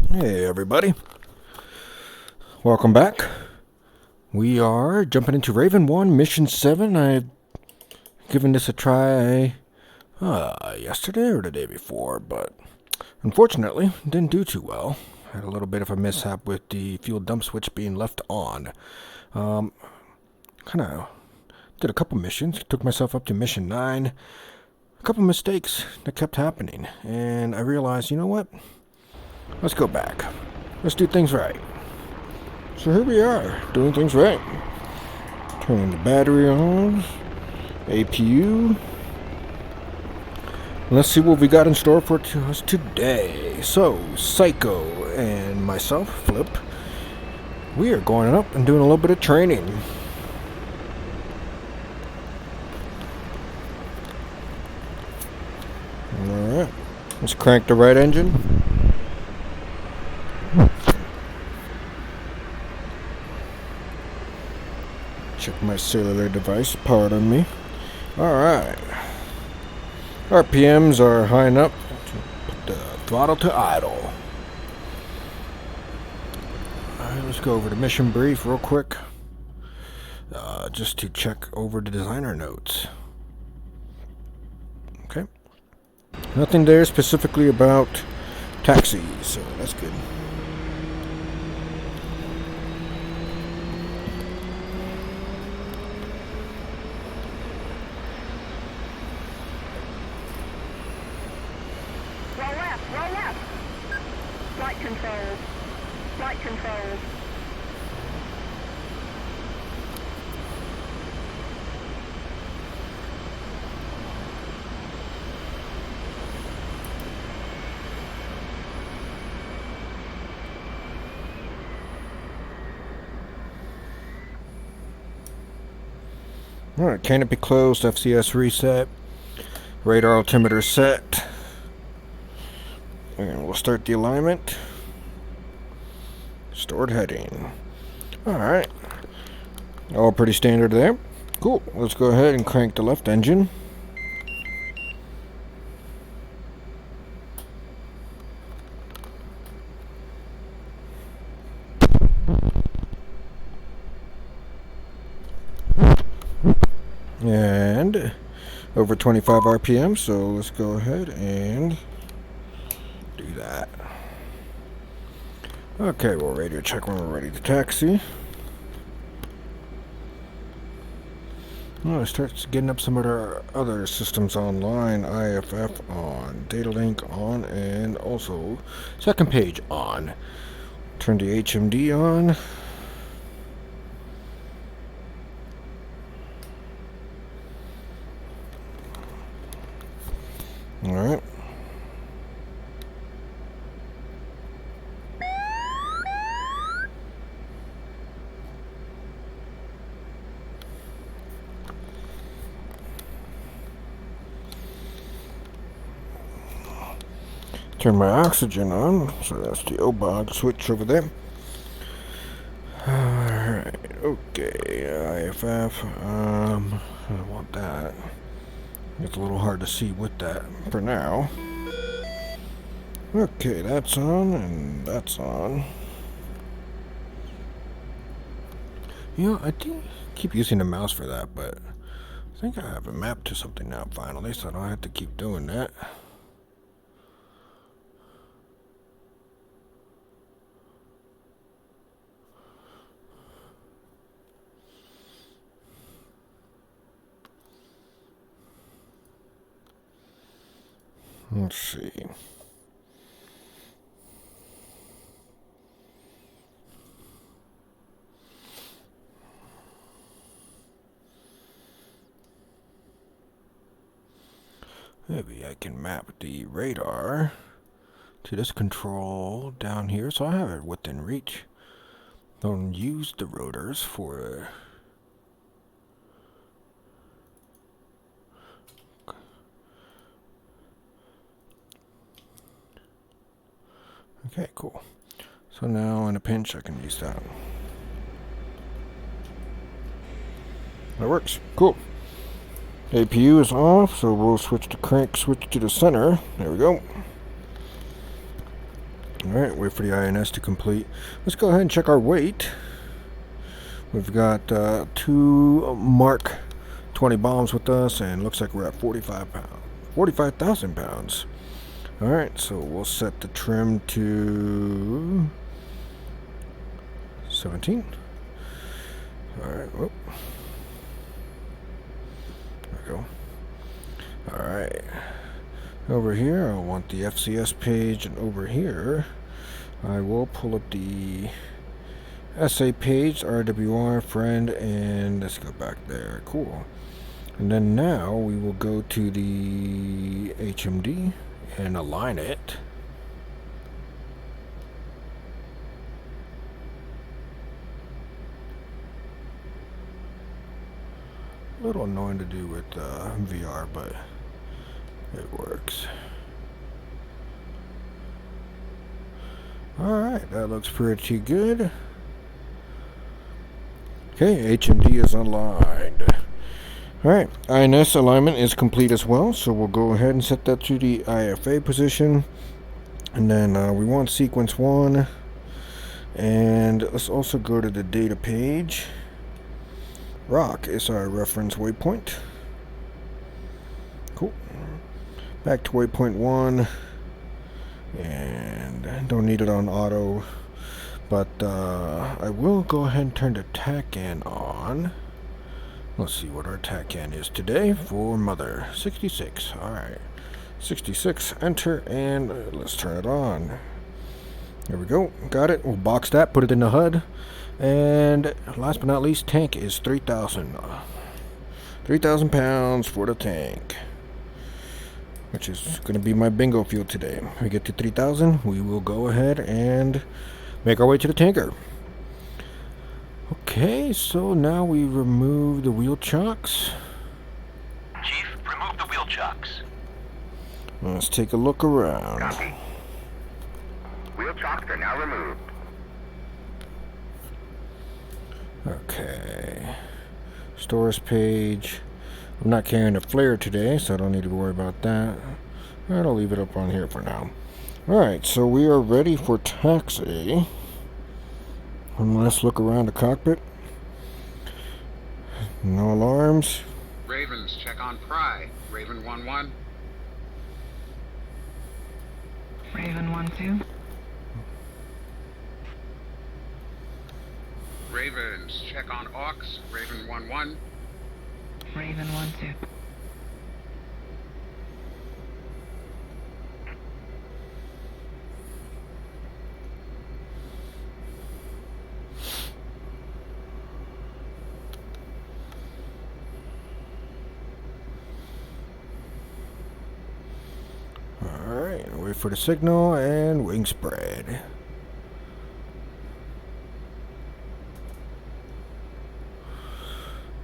Hey everybody, welcome back. We are jumping into Raven 1 Mission 7. I've given this a try yesterday or the day before, but unfortunately didn't do too well. Had a little bit of a mishap with the fuel dump switch being left on. Kind of did a couple missions, took myself up to mission 9. A couple mistakes that kept happening, and I realized, you know what? Let's go back. Let's do things right. So here we are, doing things right. Turning the battery on. APU. Let's see what we got in store for us today. So, Psycho and myself, Flip, we are going up and doing a little bit of training. Alright, let's crank the right engine. Check my cellular device, pardon me. Alright. RPMs are high enough to put the throttle to idle. Alright, let's go over the mission brief real quick. Just to check over the designer notes. Okay. Nothing there specifically about taxis, so that's good. Roll left. Flight controls. Flight controls. Alright, canopy closed, FCS reset, radar altimeter set. And we'll start the alignment. Stored heading. Alright. All pretty standard there. Cool. Let's go ahead and crank the left engine. And over 25 RPM, so let's go ahead and do that. Okay, we'll radio check when we're ready to taxi. Well, it starts getting up some of our other systems online. IFF on, data link on, and also second page on. Turn the HMD on. Alright. Turn my oxygen on, so that's the OBOG switch over there. Alright, okay, IFF, I don't want that. It's a little hard to see with that for now. Okay, that's on, and that's on. You know, I do keep using the mouse for that, but I think I have it mapped to something now finally, so I don't have to keep doing that. Let's see. Maybe I can map the radar to this control down here, so I have it within reach. Don't use the rotors for okay, cool. So now in a pinch I can use that. That works. Cool. APU is off, so we'll switch the crank switch to the center. There we go. Alright, wait for the INS to complete. Let's go ahead and check our weight. We've got 2 Mark 20 bombs with us, and looks like we're at 45,000 pounds. Alright, so we'll set the trim to 17. Alright, whoop. There we go. Alright. Over here, I want the FCS page, and over here, I will pull up the SA page, RWR, friend, and let's go back there. Cool. And then now we will go to the HMD and align it. A little annoying to do with VR, but it works. Alright, that looks pretty good. Okay, HMD is aligned. Alright, INS alignment is complete as well, so we'll go ahead and set that to the IFA position. And then we want sequence 1. And let's also go to the data page. Rock is our reference waypoint. Cool. Back to waypoint 1. And don't need it on auto. But I will go ahead and turn the TACAN on. Let's see what our TACAN is today for Mother. 66. Alright. 66. Enter, and let's turn it on. There we go. Got it. We'll box that, put it in the HUD. And last but not least, tank is 3,000. 3,000 pounds for the tank, which is going to be my bingo field today. When we get to 3,000, we will go ahead and make our way to the tanker. Okay, so now we remove the wheel chocks. Chief, remove the wheel chocks. Let's take a look around. Copy. Wheel chocks are now removed. Okay. Stores page. I'm not carrying a flare today, so I don't need to worry about that. I'll leave it up on here for now. Alright, so we are ready for taxi. And let's look around the cockpit. No alarms. Ravens, check on Pry. Raven 1-1. Raven 1-2. Ravens, check on Aux. Raven 1-1. Raven 1-2. Alright, wait for the signal and wing spread.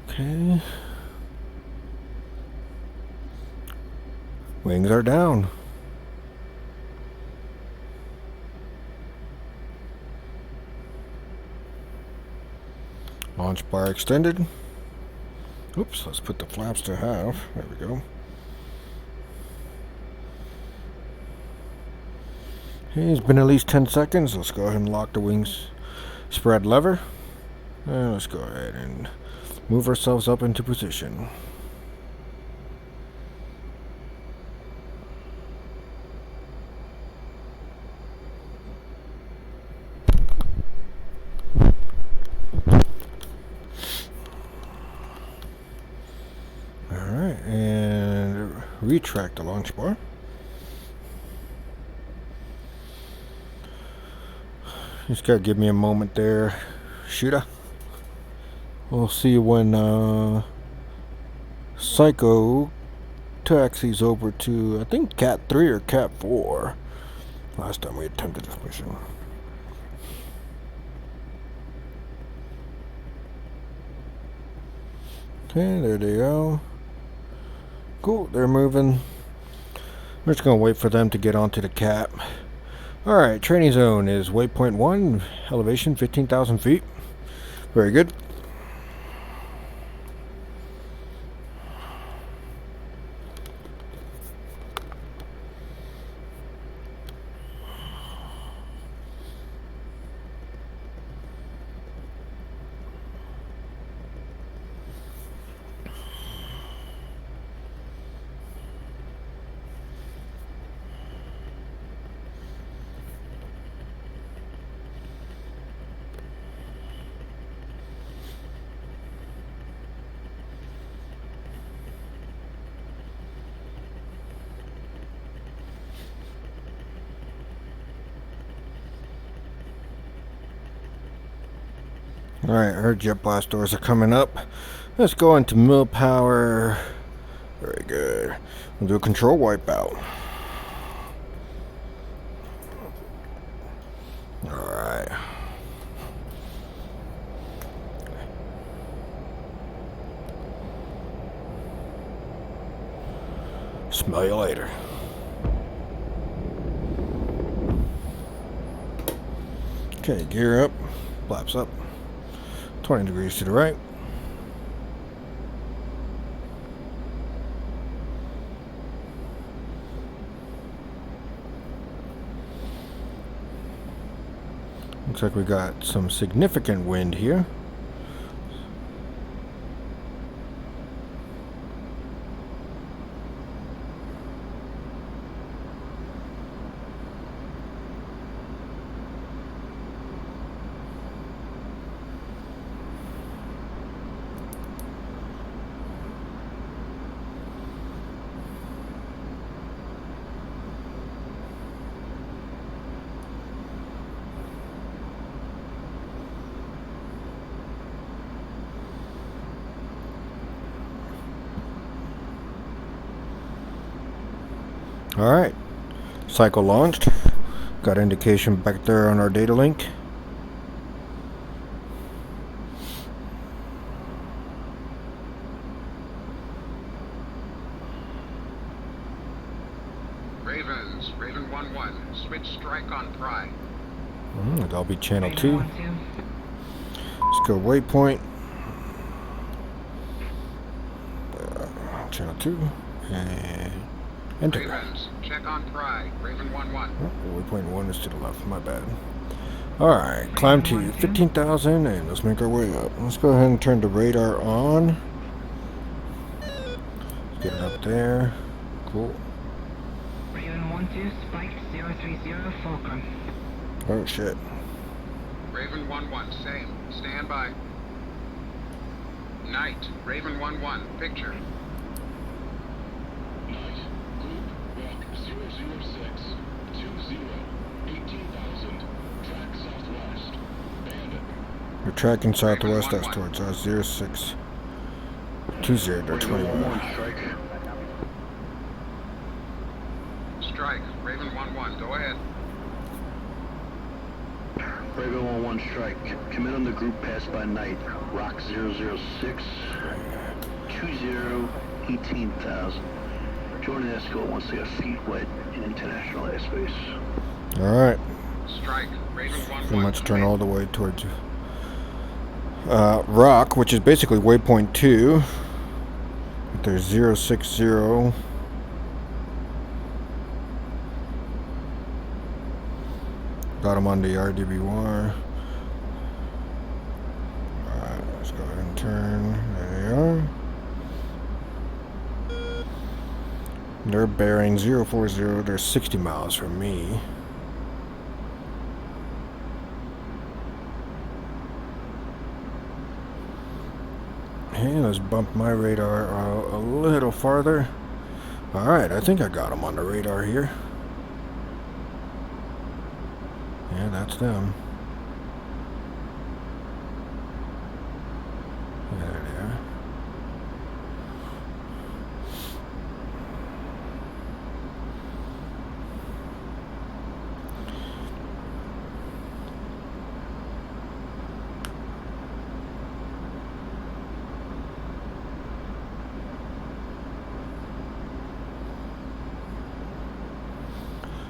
Okay. Wings are down. Launch bar extended. Oops, let's put the flaps to half. There we go. Okay, it's been at least 10 seconds. Let's go ahead and lock the wings spread lever. And let's go ahead and move ourselves up into position. Alright, and retract the launch bar. Just gotta give me a moment there, shooter. We'll see when Psycho taxis over to, I think, Cat 3 or Cat 4. Last time we attempted this mission. Okay, there they go. Cool, they're moving. We're just gonna wait for them to get onto the cap. Alright, training zone is waypoint 1, elevation 15,000 feet. Very good. Alright, our jet blast doors are coming up. Let's go into mill power. Very good. We'll do a control wipeout. Alright. Smell you later. Okay, gear up. Flaps up. 20 degrees to the right. Looks like we got some significant wind here. Alright, cycle launched. Got indication back there on our data link. Ravens, Raven 1-1, switch strike on Pry. That'll be channel Raven 2. 1-2. Let's go waypoint. Channel 2. And enter. Ravens, check on Pry, Raven 1-1. Oh, waypoint 1 is to the left, my bad. Alright, climb to 15,000 and let's make our way up. Let's go ahead and turn the radar on. Let's get it up there. Cool. Raven 1-2, spike 030 fulcrum. Oh shit. Raven 1-1, same, stand by. Night, Raven 1-1, picture. Night, group, walk 006, 20, 18,000, track southwest, bandit. We're tracking southwest, that's towards our 06. 20 to 21. Strike, Raven 1-1, go ahead. Raven 1-1 strike. Come in on the group pass by night. Rock 006. 20, 18,000. Join the escort once they got feet wet in international airspace. Alright. Strike, Raven 1-1. Pretty much turn all the way towards Rock, which is basically waypoint 2. There's 060. Got him on the RDB1. Alright, let's go ahead and turn. There they are. They're bearing 040. They're 60 miles from me. Hey, let's bump my radar a little farther. Alright, I think I got them on the radar here. Yeah, that's them. There they are.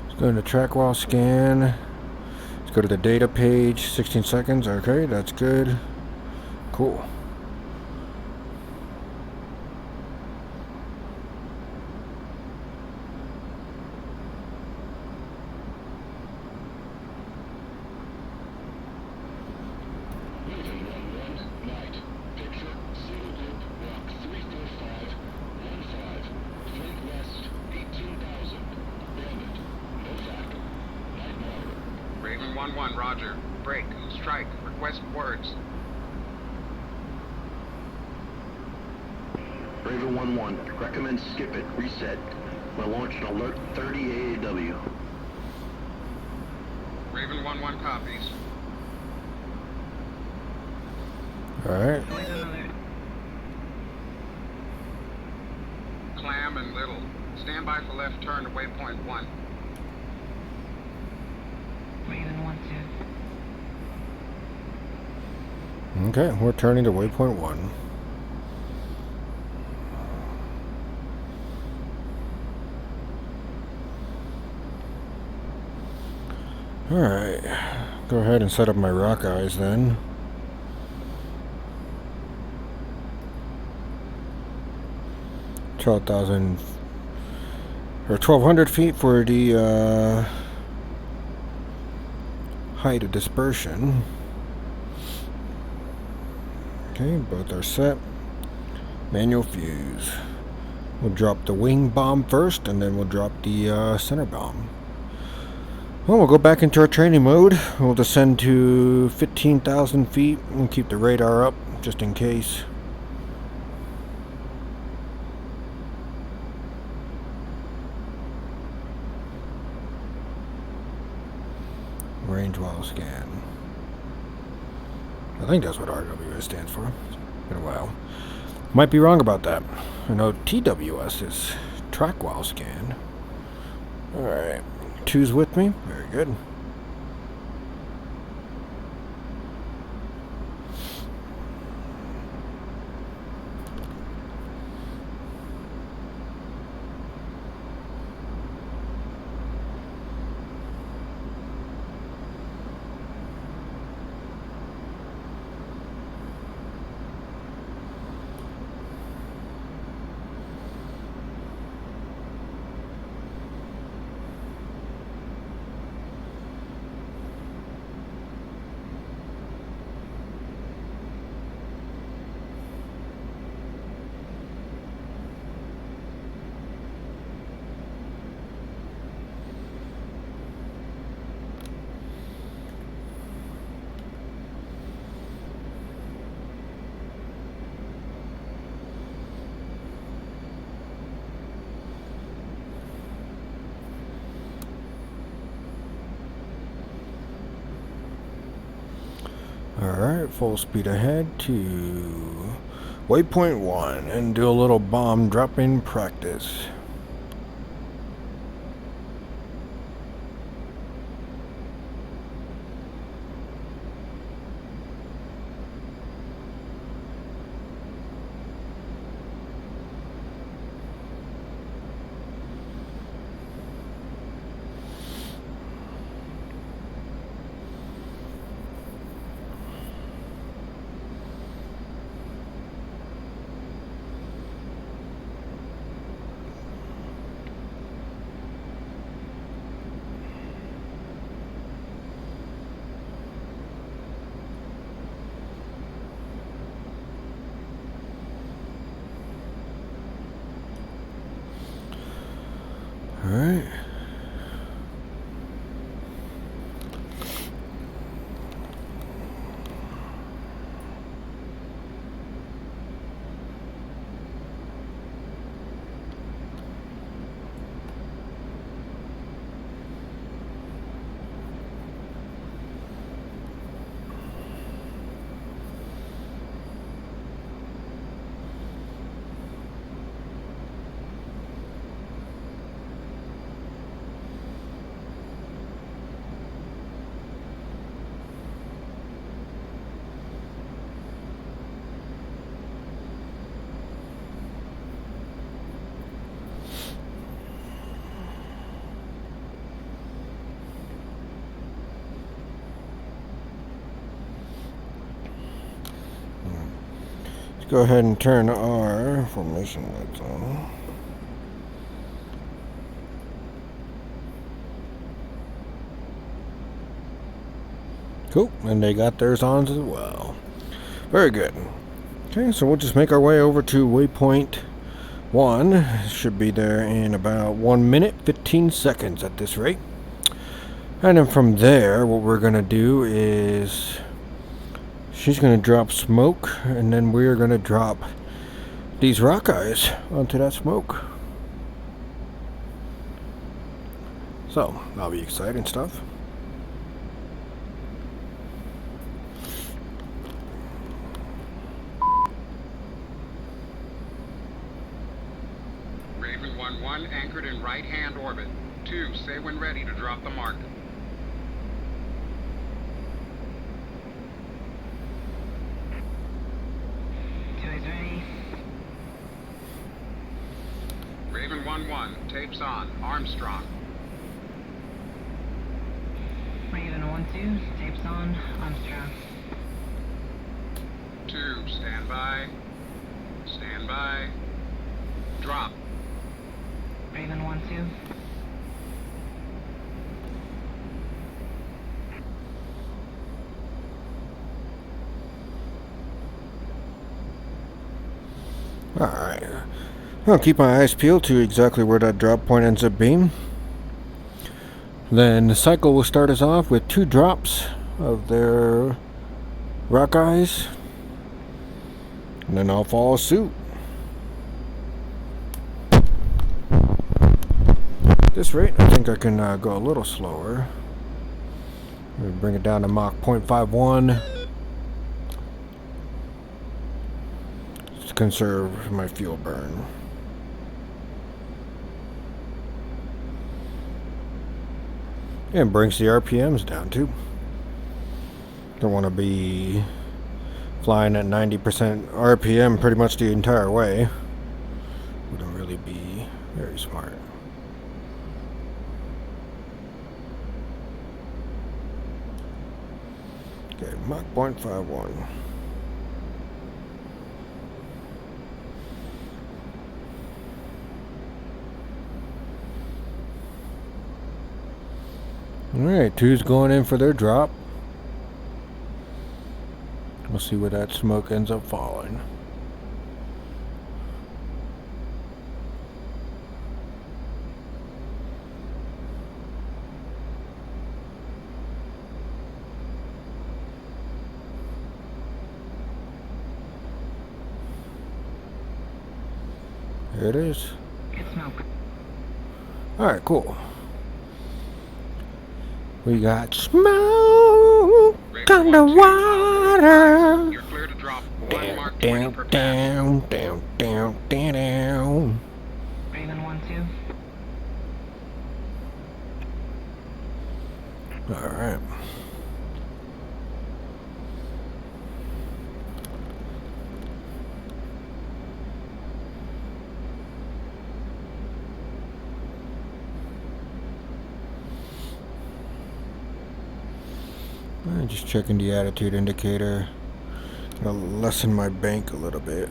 Let's go into track wall scan. Go to the data page, 16 seconds, okay, that's good. Cool. Raven 1-1, night, picture, single group, walk 34515, flank west, 18,000, bandit, no factor, night monitor. Raven 1-1, roger. Break, strike, request words. Raven 1-1. Recommend skip it. Reset. We'll launch an alert 30 AAW. Raven 1-1 copies. Alright. Collision alert. Clam and Little. Stand by for left turn to waypoint 1. Raven 1-2. Okay, we're turning to waypoint 1. Alright, go ahead and set up my rock eyes then. $12,000 or 1,200 feet for the height of dispersion. Okay, both are set. Manual fuse. We'll drop the wing bomb first, and then we'll drop the center bomb. Well, we'll go back into our training mode. We'll descend to 15,000 feet. We'll keep the radar up, just in case. Range while scan. I think that's what RWS stands for. It's been a while. Might be wrong about that. I know TWS is track while scan. Alright. Two's with me. Very good. Alright, full speed ahead to waypoint 1 and do a little bomb dropping practice. Alright. Let's go ahead and turn our formation lights on. Cool, and they got theirs on as well. Very good. Okay, so we'll just make our way over to waypoint 1. Should be there in about 1 minute, 15 seconds at this rate. And then from there, what we're going to do is she's going to drop smoke, and then we're going to drop these rock eyes onto that smoke. So, that'll be exciting stuff. 1, anchored in right-hand orbit. 2, say when ready to drop the mark. Two is ready. Raven 1-1, tapes on. Armstrong. Raven 1-2, tapes on. Armstrong. 2, stand by. Stand by. Drop. Raven 1-2. Alright. I'll keep my eyes peeled to exactly where that drop point ends up being. Then the cycle will start us off with 2 drops of their rock eyes. And then I'll follow suit. At this rate, I think I can go a little slower. Bring it down to Mach 0.51. To conserve my fuel burn. And brings the RPMs down too. Don't want to be flying at 90% RPM pretty much the entire way. Wouldn't really be very smart. Okay, Mach 0.51. Alright, 2's going in for their drop. We'll see where that smoke ends up falling. There it is. Good smoke. Alright, cool. We got smoke underwater. You're clear to drop. 1 Down, Mark 20 down, per pass. down, down, down, down, down. Raven 1-2. Alright. Just checking the attitude indicator. Gonna lessen my bank a little bit.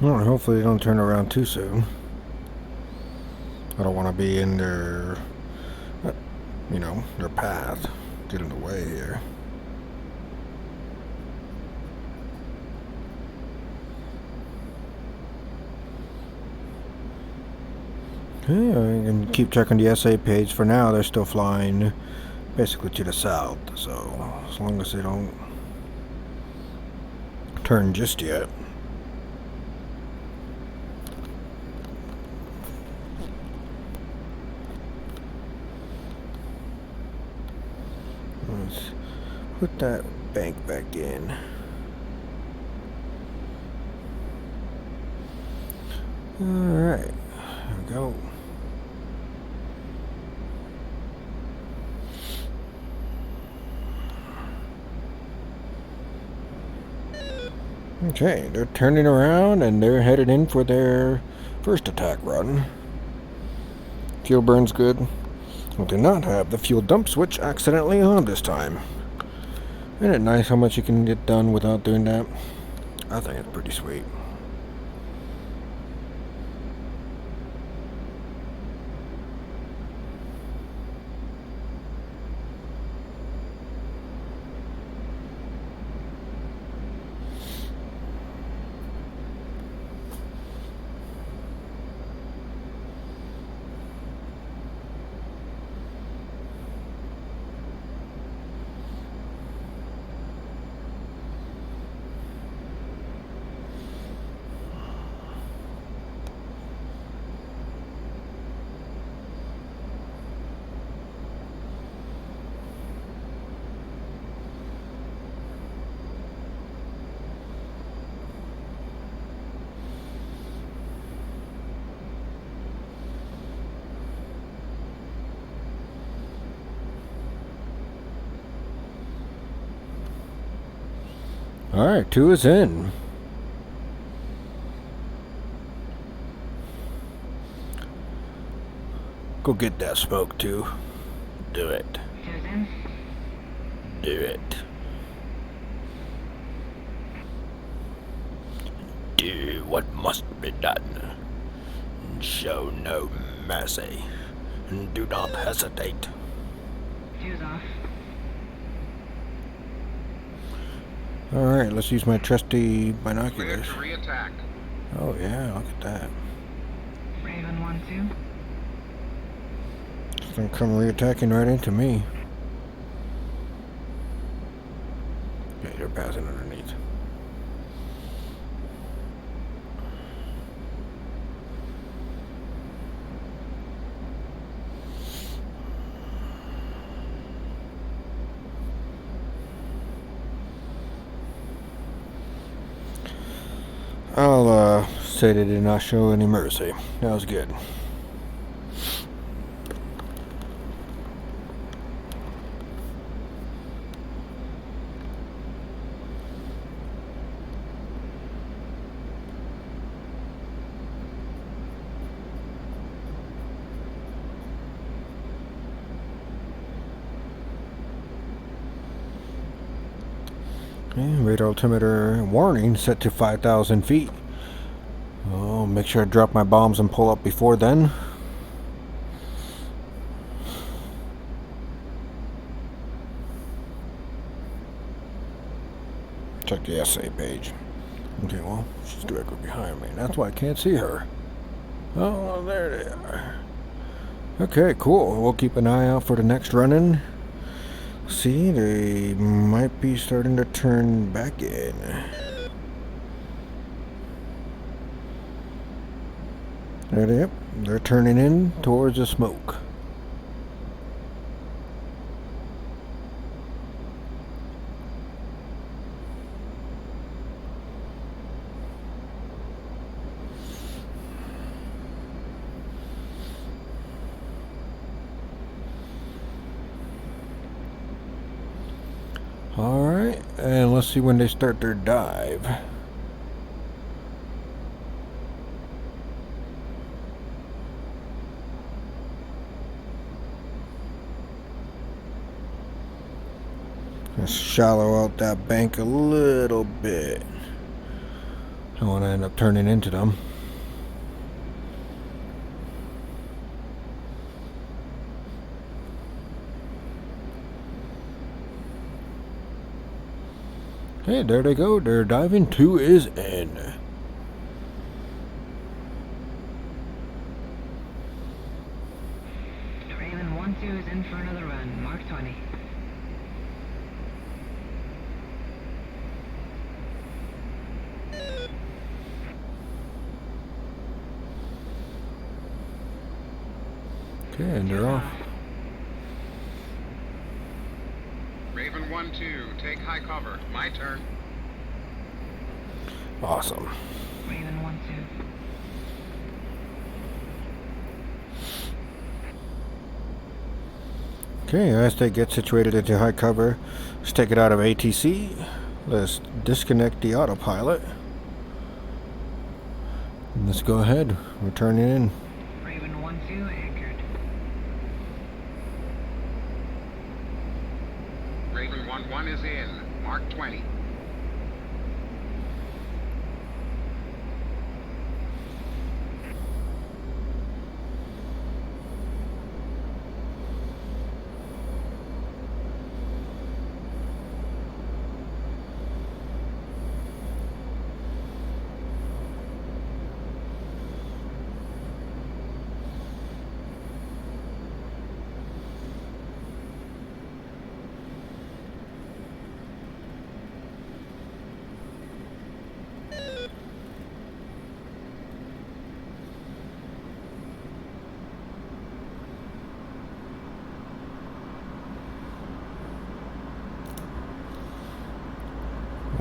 Well, hopefully they don't turn around too soon. I don't want to be in their, their path. Get in the way here. Okay, I can keep checking the SA page. For now, they're still flying basically to the south. So, as long as they don't turn just yet. Let's put that bank back in. Alright. we go. Okay, they're turning around and they're headed in for their first attack run. Fuel burns good. We did not have the fuel dump switch accidentally on this time. Isn't it nice how much you can get done without doing that? I think it's pretty sweet. Alright, 2 is in. Go get that smoke, 2. Do it. 2's in. Do it. Do what must be done. Show no mercy. Do not hesitate. 2's off. Alright, let's use my trusty Clear binoculars. to re-attack. Oh yeah, look at that. Raven 1-2. It's gonna come re-attacking right into me. Yeah, you're passing underneath. I'll say they did not show any mercy. That was good. Radar altimeter warning set to 5,000 feet. Oh, make sure I drop my bombs and pull up before then. Check the essay page. Okay, well, she's directly behind me. That's why I can't see her. Oh, there they are. Okay, cool. We'll keep an eye out for the next run-in. See, they might be starting to turn back in. Yep, they're turning in towards the smoke. Alright, and let's see when they start their dive. Let's shallow out that bank a little bit. I don't want to end up turning into them. Hey, there they go. They're diving. 2 is in. Raven 1-2 is in for another run. Mark 20. Okay, and they're off. Raven 1-2, take high cover. My turn. Awesome. Raven 1-2. Okay, as they get situated into high cover, let's take it out of ATC. Let's disconnect the autopilot. And let's go ahead. We're turning in. Raven 1-2 anchored. Raven 1-1 is in. Mark 20.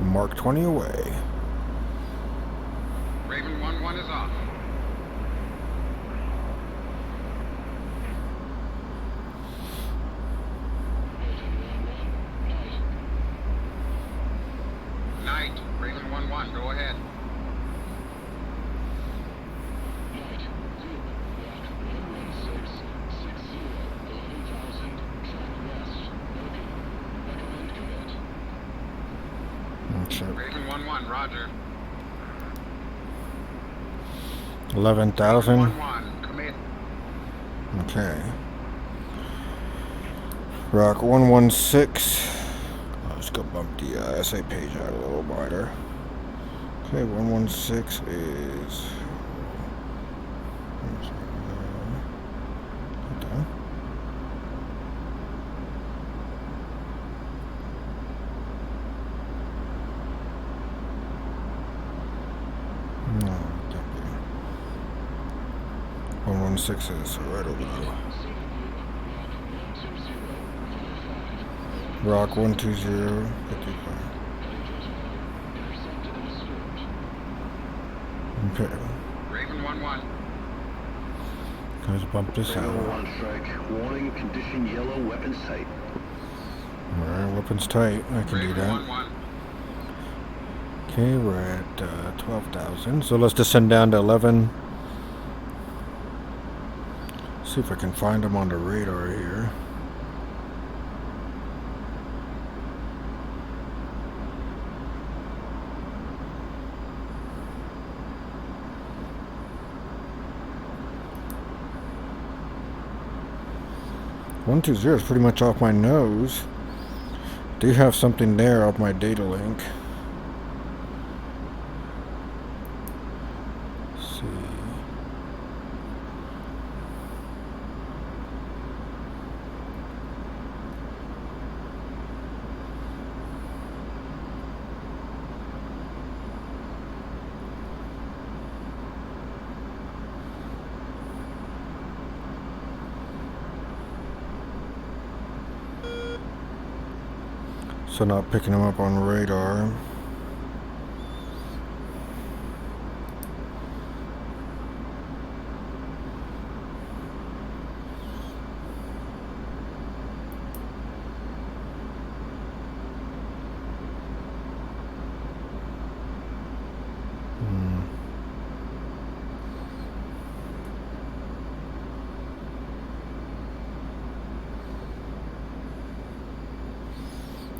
Mark 20 away. Raven 1-1 is off. Night. Raven 1-1, go ahead. Night. Group. Rock 11660 11,000. Track west. Bogey. Recommend commit. Sure. Raven 1-1, roger. 11,000. 1-1, commit. Okay. Rock 116. Let's go bump the SA page out a little wider. Okay, 116 is. Okay. No, it can't be. 116 is right over there. Rock 120 55. Okay. Raven 1-1. Let's bump this Raven out. 1 strike. Warning, condition yellow, weapons tight. Alright, weapons tight. I can do Raven that. 1-1. Okay, we're at 12,000. So let's descend down to 11. See if I can find them on the radar here. One 120 is pretty much off my nose. Do have something there off my data link. Let's see. So not picking them up on radar.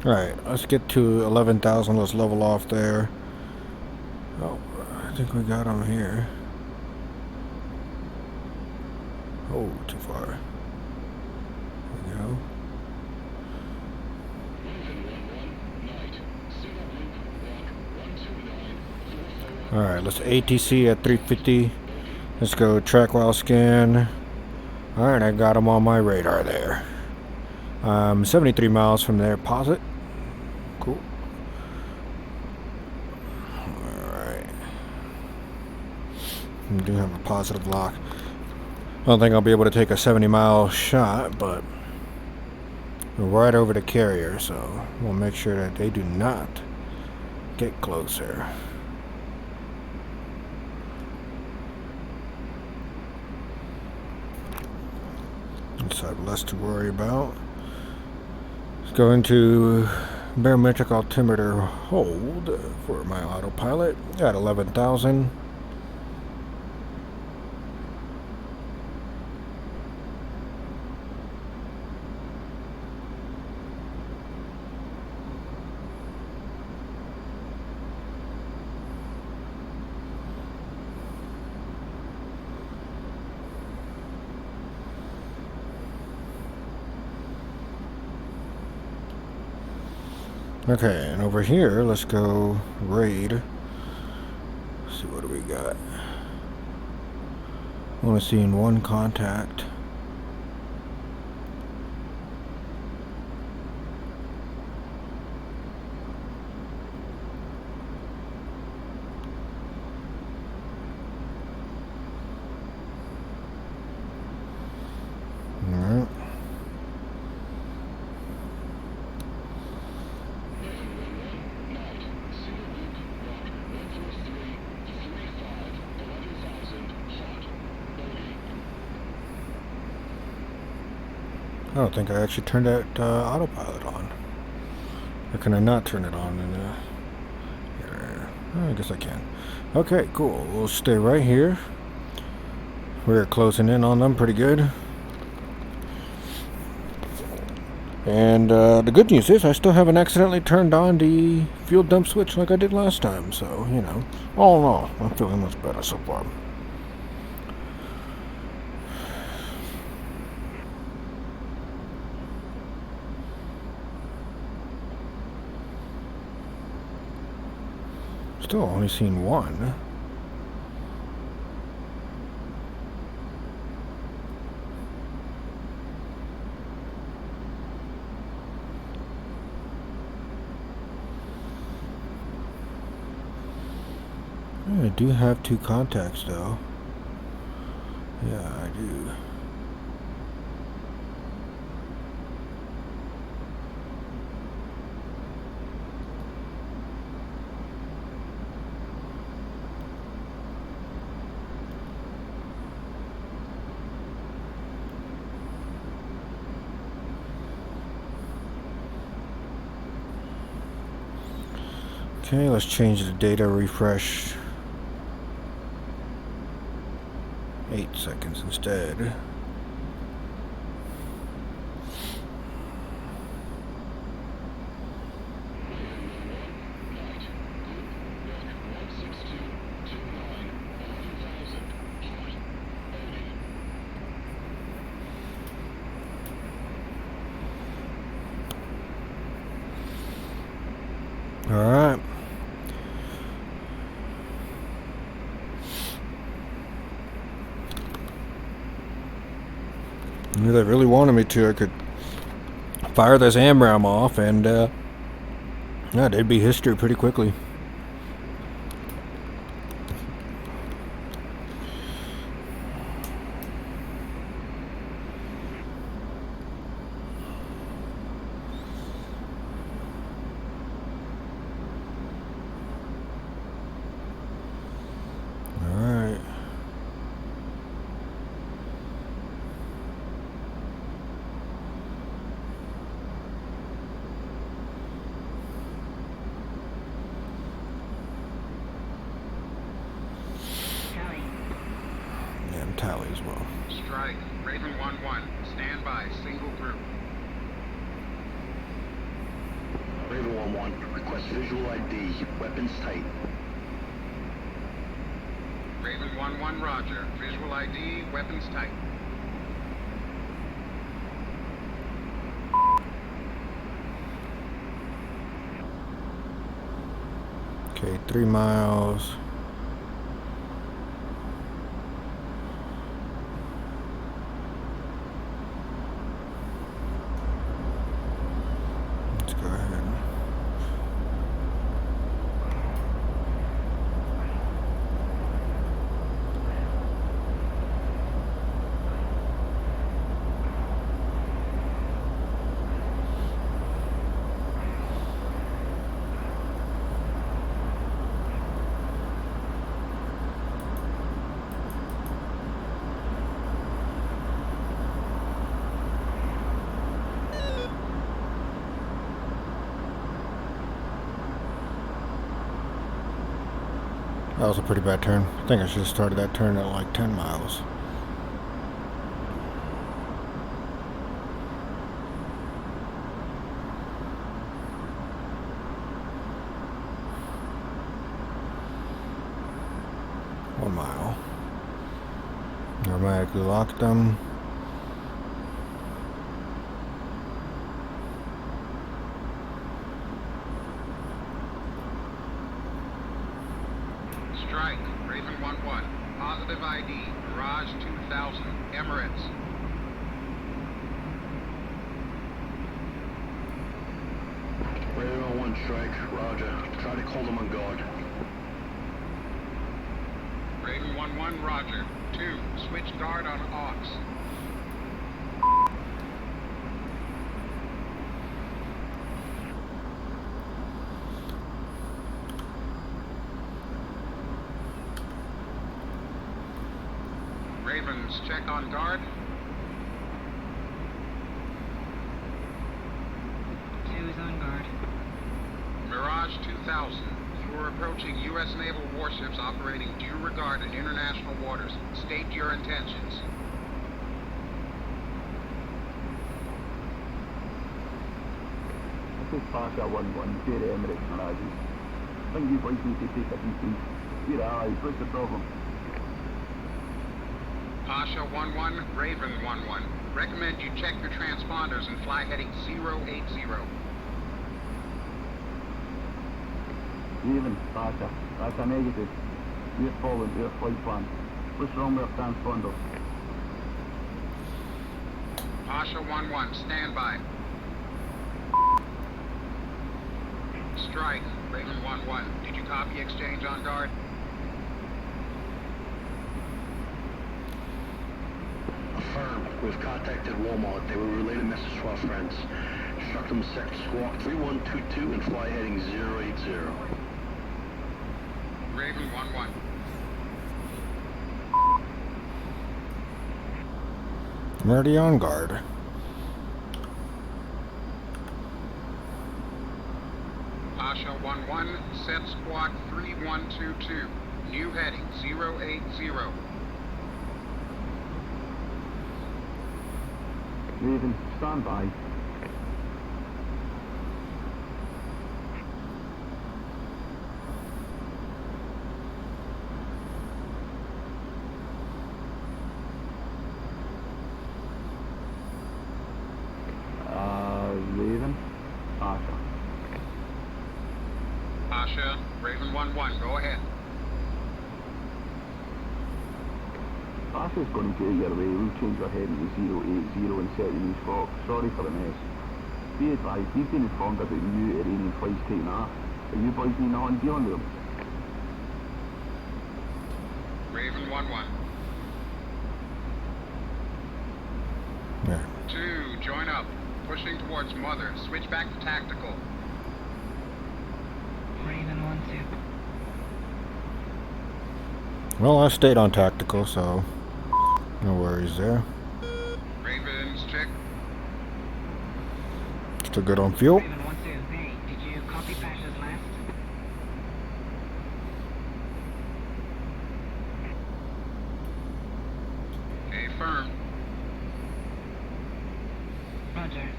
Alright, let's get to 11,000. Let's level off there. Oh, I think we got them here. Oh, too far. There we go. Alright, let's ATC at 350. Let's go track while scan. Alright, I got them on my radar there. 73 miles from their posit. Cool. Alright. We do have a positive lock. I don't think I'll be able to take a 70-mile shot, but we're right over the carrier, so we'll make sure that they do not get closer. Let's have less to worry about. Let's go into barometric altimeter hold for my autopilot at 11,000. Okay, and over here, let's go raid. Let's see, what do we got? Only seeing one contact. Alright. I don't think I actually turned that autopilot on. Or can I not turn it on? I guess I can. Okay, cool. We'll stay right here. We're closing in on them pretty good. And the good news is I still haven't accidentally turned on the fuel dump switch like I did last time. So, you know, all in all, I'm feeling much better so far. Still only seen one. I do have two contacts though. Yeah, I do. Okay, let's change the data refresh. 8 seconds instead. All right. If they really wanted me to, I could fire this AMRAM off and yeah, they'd be history pretty quickly. Alright. Tally. Yeah, I'm tally as well. Strike. Raven 1-1. Stand by. Single group. Raven 1-1, request visual ID, weapons tight. Raven 1-1, roger. Visual ID, weapons tight. Okay, 3 miles. Let's go ahead. That was a pretty bad turn. I think I should have started that turn at like 10 miles. Mile. Automatically lock them. Strike, Raven 1-1. Positive ID, Mirage 2000, Emirates. Raven 1 strike, roger. Try to hold them on guard. Raven 1-1, roger. 2, switch guard on Aux. Ravens, check on guard. 2 is on guard. Mirage 2000, you are approaching U.S. naval warships operating due regard in international waters. State your intentions. This is Pasha 1-1, Jade Emirates Mirage. I think you boys need to take a deep breath. We're allies, what's the problem? Pasha 1-1, Raven 1-1. Recommend you check your transponders and fly heading 080. Raven, Pasha, that's a negative. We're following our flight plan. What's wrong with our transponder? Pasha 1-1, stand by. Strike, Raven 1-1. Did you copy exchange on guard? Affirm. We've contacted Walmart. They will relay the message to our friends. Instruct them to set squawk 3122 and fly heading 080. Raven 1-1. I'm already on guard. Pasha 1-1, set squawk 3122. New heading 080. Raven, stand by. Raven, Pasha. Pasha, Raven 1-1, go ahead. Pasha's going to get your way. We'll change our heading to 080 and set you in squawk. Sorry for the mess. Be advised, we've been informed about new Iranian flights taking off. Are you boys need on dealing with them? Raven 1-1. Yeah. 2, join up. Pushing towards Mother. Switch back to tactical. Raven 1-2. Well, I stayed on tactical, so no worries there. Ravens, check. Still good on fuel. Raven 1-2. Hey, did you copy Pasha's last? Okay, firm. Roger.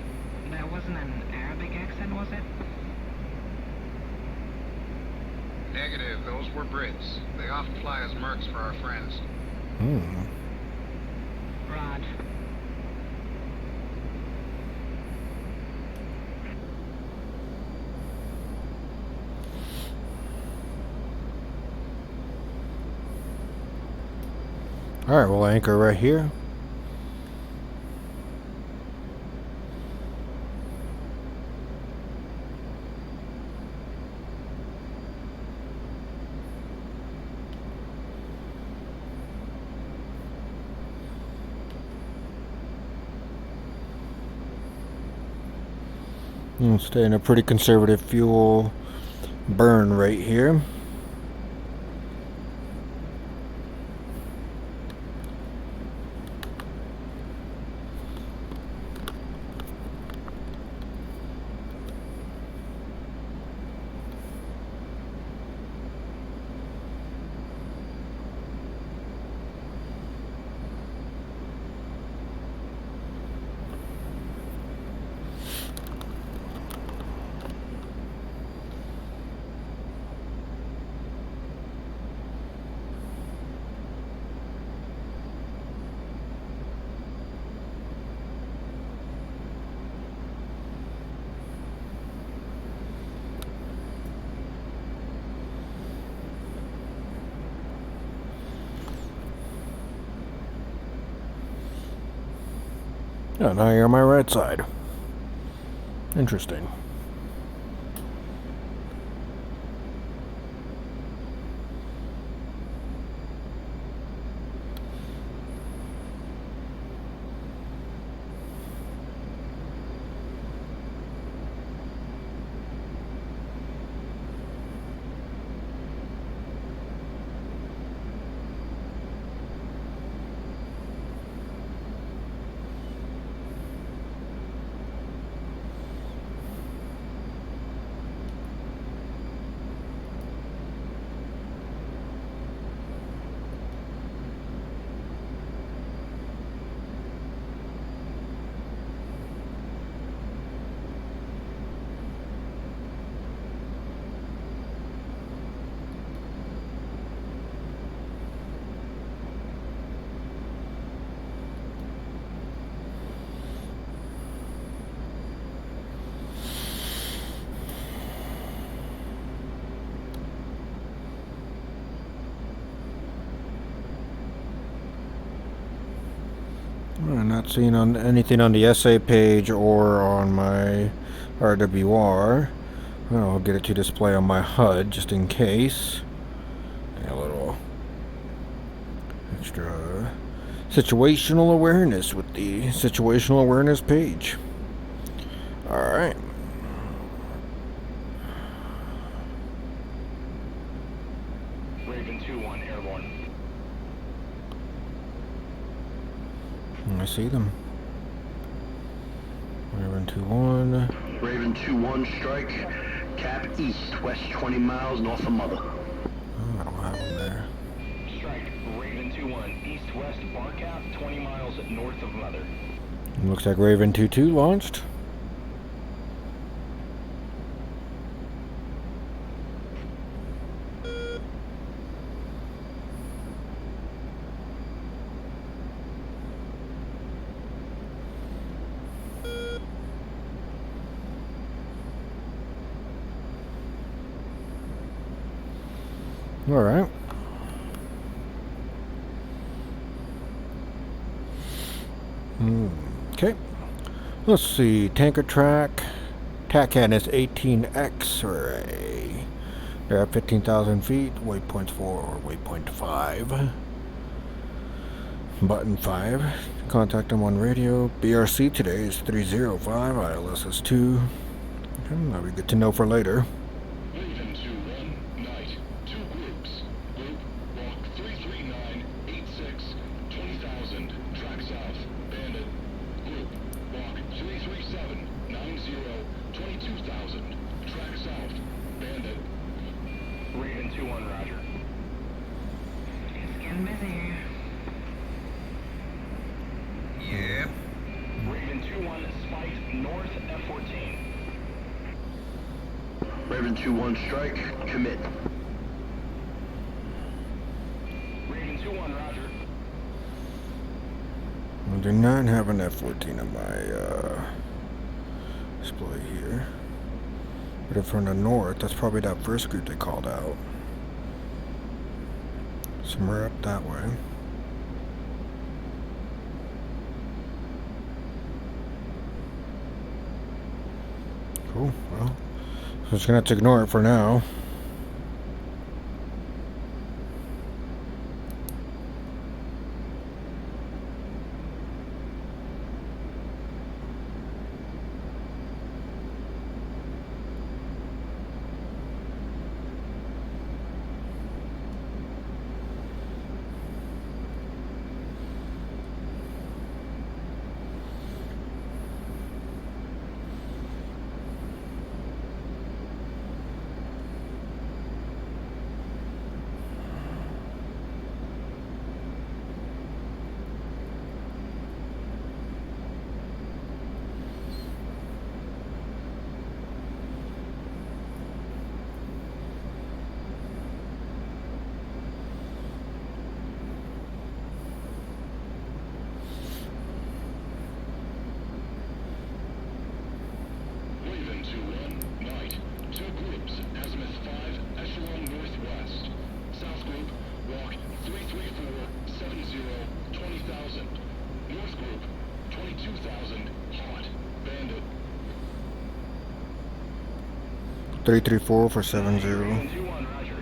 That wasn't an Arabic accent, was it? Negative, those were Brits. They often fly as mercs for our friends. Rod. Alright, we'll anchor right here. And stay in a pretty conservative fuel burn rate here. Oh, now you're on my right side. Interesting. I'm not seeing anything on the SA page or on my RWR. Well, I'll get it to display on my HUD just in case. A little extra situational awareness with the situational awareness page. Alright. Raven 2-1 airborne. I see them. Raven 2-1. Raven 2-1 strike. Cap east, west 20 miles north of Mother. Oh, I don't have them there. Strike, Raven 2-1, east-west bar cap, 20 miles north of Mother. Looks like Raven 2-2 launched. Alright. Okay. Let's see. Tanker track. TACAN is 18X array. They're at 15,000 feet. Waypoints 4 or waypoint 5. Button 5. Contact them on radio. BRC today is 305. ILS is 2. Okay, that'll be good to know for later. Raven 2-1, night, 2 groups. Group, walk 33986, 20,000, track south, bandit. Group, walk 33790, 22,000, track south, bandit. Raven 2-1, roger. It's getting busy. Yeah. Raven 2-1, spike north F-14. Raven 2-1 strike. Commit. Raven 2-1, roger. I do not have an F-14 on my display here. But if from the north, that's probably that first group they called out. Somewhere up that way. Cool, well, so just gonna have to ignore it for now. Raven 2-1, night, 2 groups, azimuth 5, echelon northwest. South group, walk 33470, 20,000. North group, 22,000. Hot. Bandit. 334 for 70. 2-1, roger.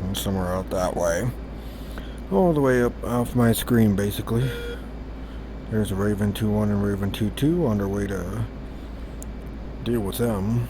And somewhere out that way. All the way up off my screen, basically. There's a Raven 2-1 and Raven 2-2 on their way to deal with them.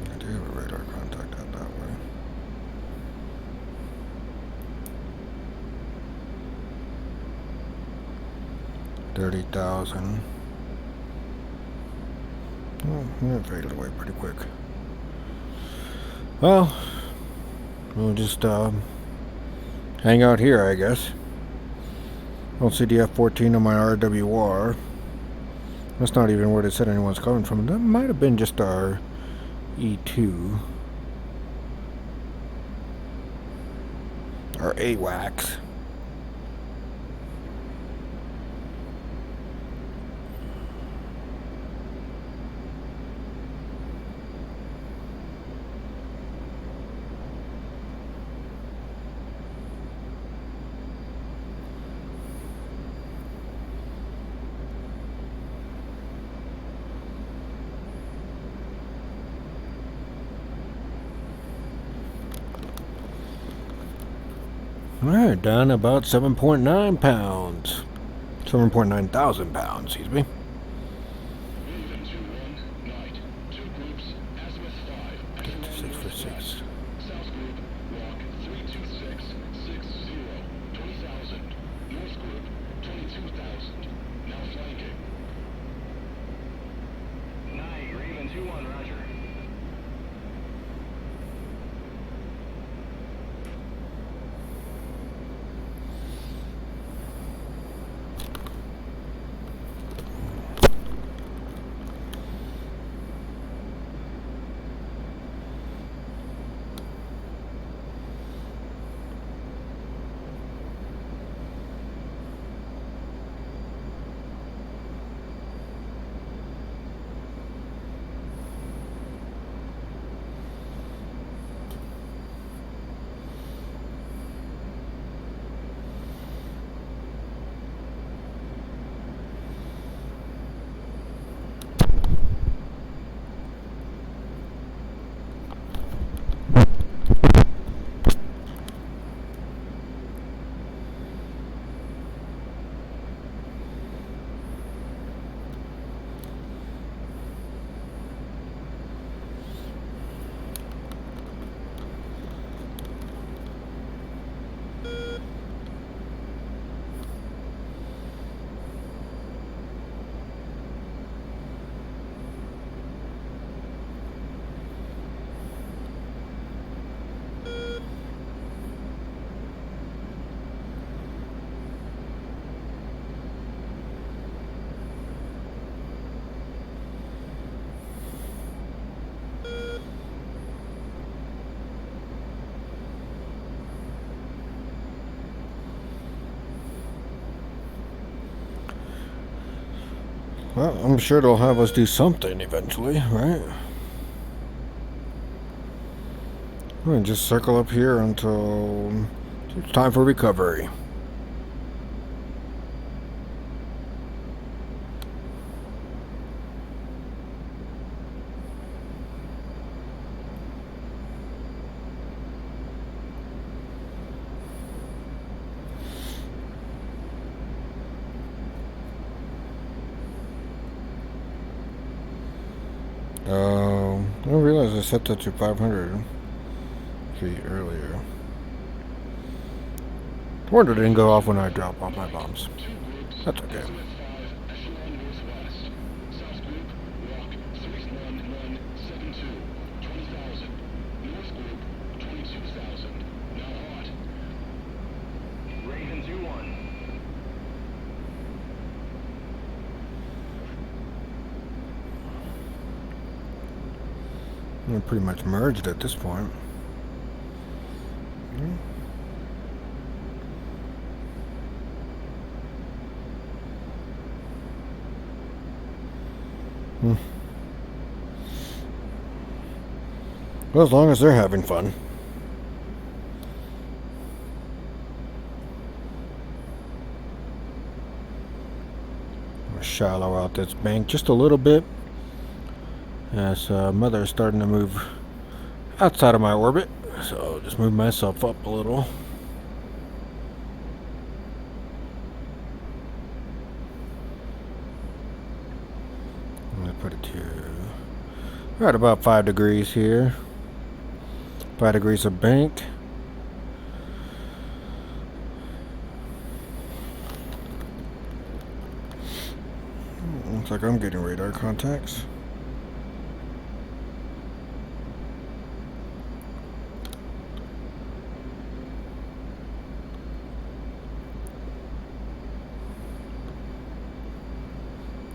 I do have a radar contact out that way. $30,000. Oh, that faded away pretty quick. Well, we'll just hang out here, I guess. Don't see the F-14 on my RWR. That's not even where they said anyone's coming from. That might have been just our E2. Or AWACS. Alright, down about 7.9 pounds. 7.9 thousand pounds, excuse me. Raven 2-1. Night. 2 groups. Azimuth 5. Get to 6 for 6. South group. Walk 32660. 20,000. North group. 22,000. Now flanking. Night, Raven 2-1, roger. Well, I'm sure they'll have us do something eventually, right? We're gonna just circle up here until it's time for recovery. I didn't realize I set that to 500 feet earlier. Wonder didn't go off when I drop off my bombs. That's okay. Azimuth 5. Echelon northwest. South group. Walk 31172. 20,000. North group. 22,000. We're pretty much merged at this point. Well, as long as they're having fun. We'll shallow out this bank just a little bit, as Mother is starting to move outside of my orbit, so I'll just move myself up a little. I'm going to put it to right about 5 degrees here. 5 degrees of bank. Looks like I'm getting radar contacts.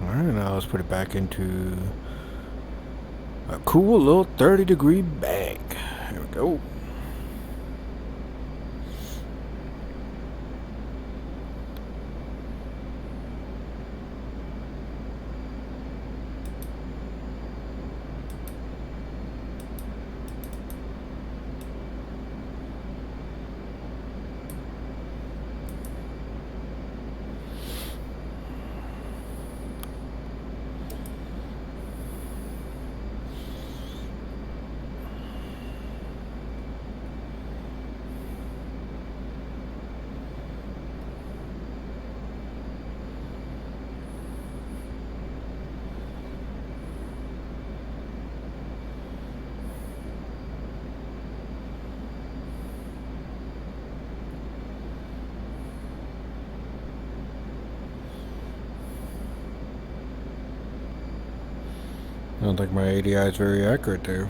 Alright, now let's put it back into a cool little 30-degree bank. Here we go. I don't think my ADI is very accurate there.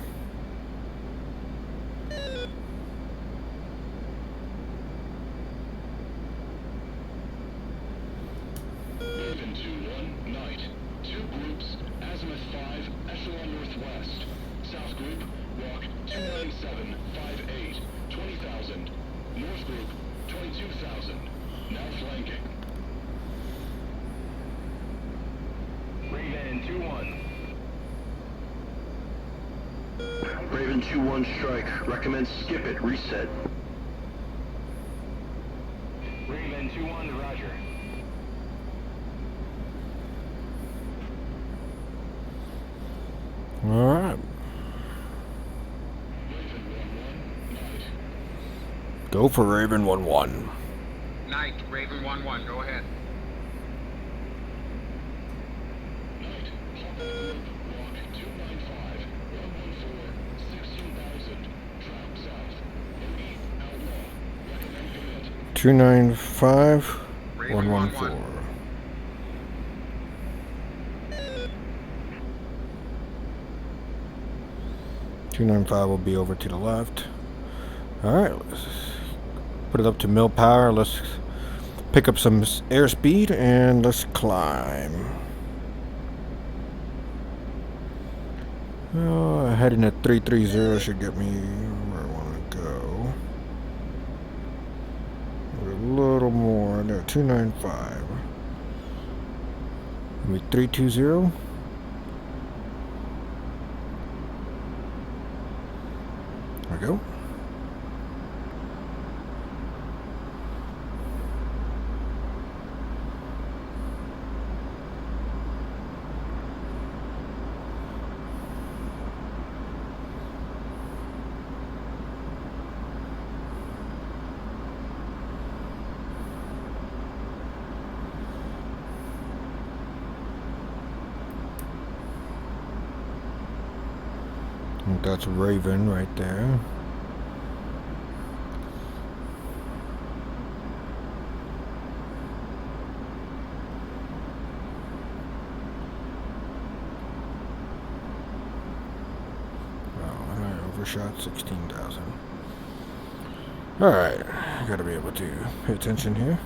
Raven 2-1, night. 2 groups, azimuth 5, echelon northwest. South group, walk 29758, 20,000. North group, 22,000. Now flanking. Raven 2-1. Raven 2-1 strike. Recommend skip it. Reset. Raven 2-1 to Roger. Alright. Raven 1-1, night. Go for Raven 1-1. Night, Raven 1-1, go ahead. Night. Hop group, walk 295, 114, 16,000. Trap south. Bogey, outlaw. Recommend commit. 295 Raven 114. 295 will be over to the left. Alright, let's put it up to mil power. Let's pick up some airspeed and let's climb. Heading at 330 should get me where I want to go. A little more. No, 295. Maybe 320. There we go. That's Raven right there. Oh, I overshot 16,000. Alright, gotta be able to pay attention here.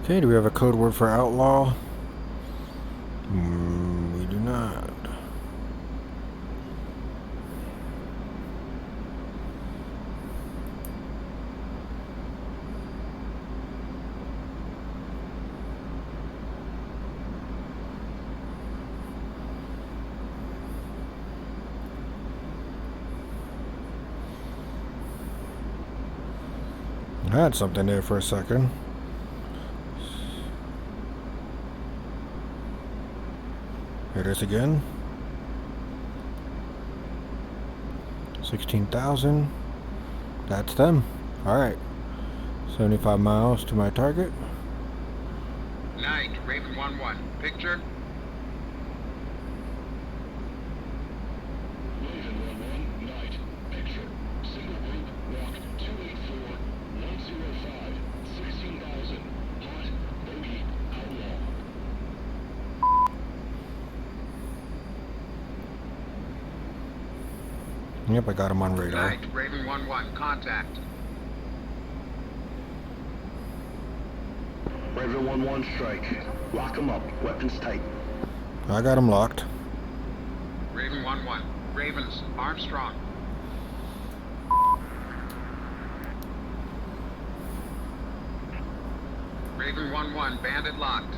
Okay, do we have a code word for outlaw? We do not. I had something there for a second. Here it is again. 16,000. That's them. Alright. 75 miles to my target. Night, Raven 1-1. Picture? Raven 1-1, night. Picture. Single group, walk 284, 105, 16,000. Hot, bogey, outlaw. Yep, I got him on radar. Night, Raven 1-1. Contact. Raven 1-1 strike. Lock him up. Weapons tight. I got him locked. Raven 1-1. Ravens, Armstrong. Raven 1-1. Bandit locked.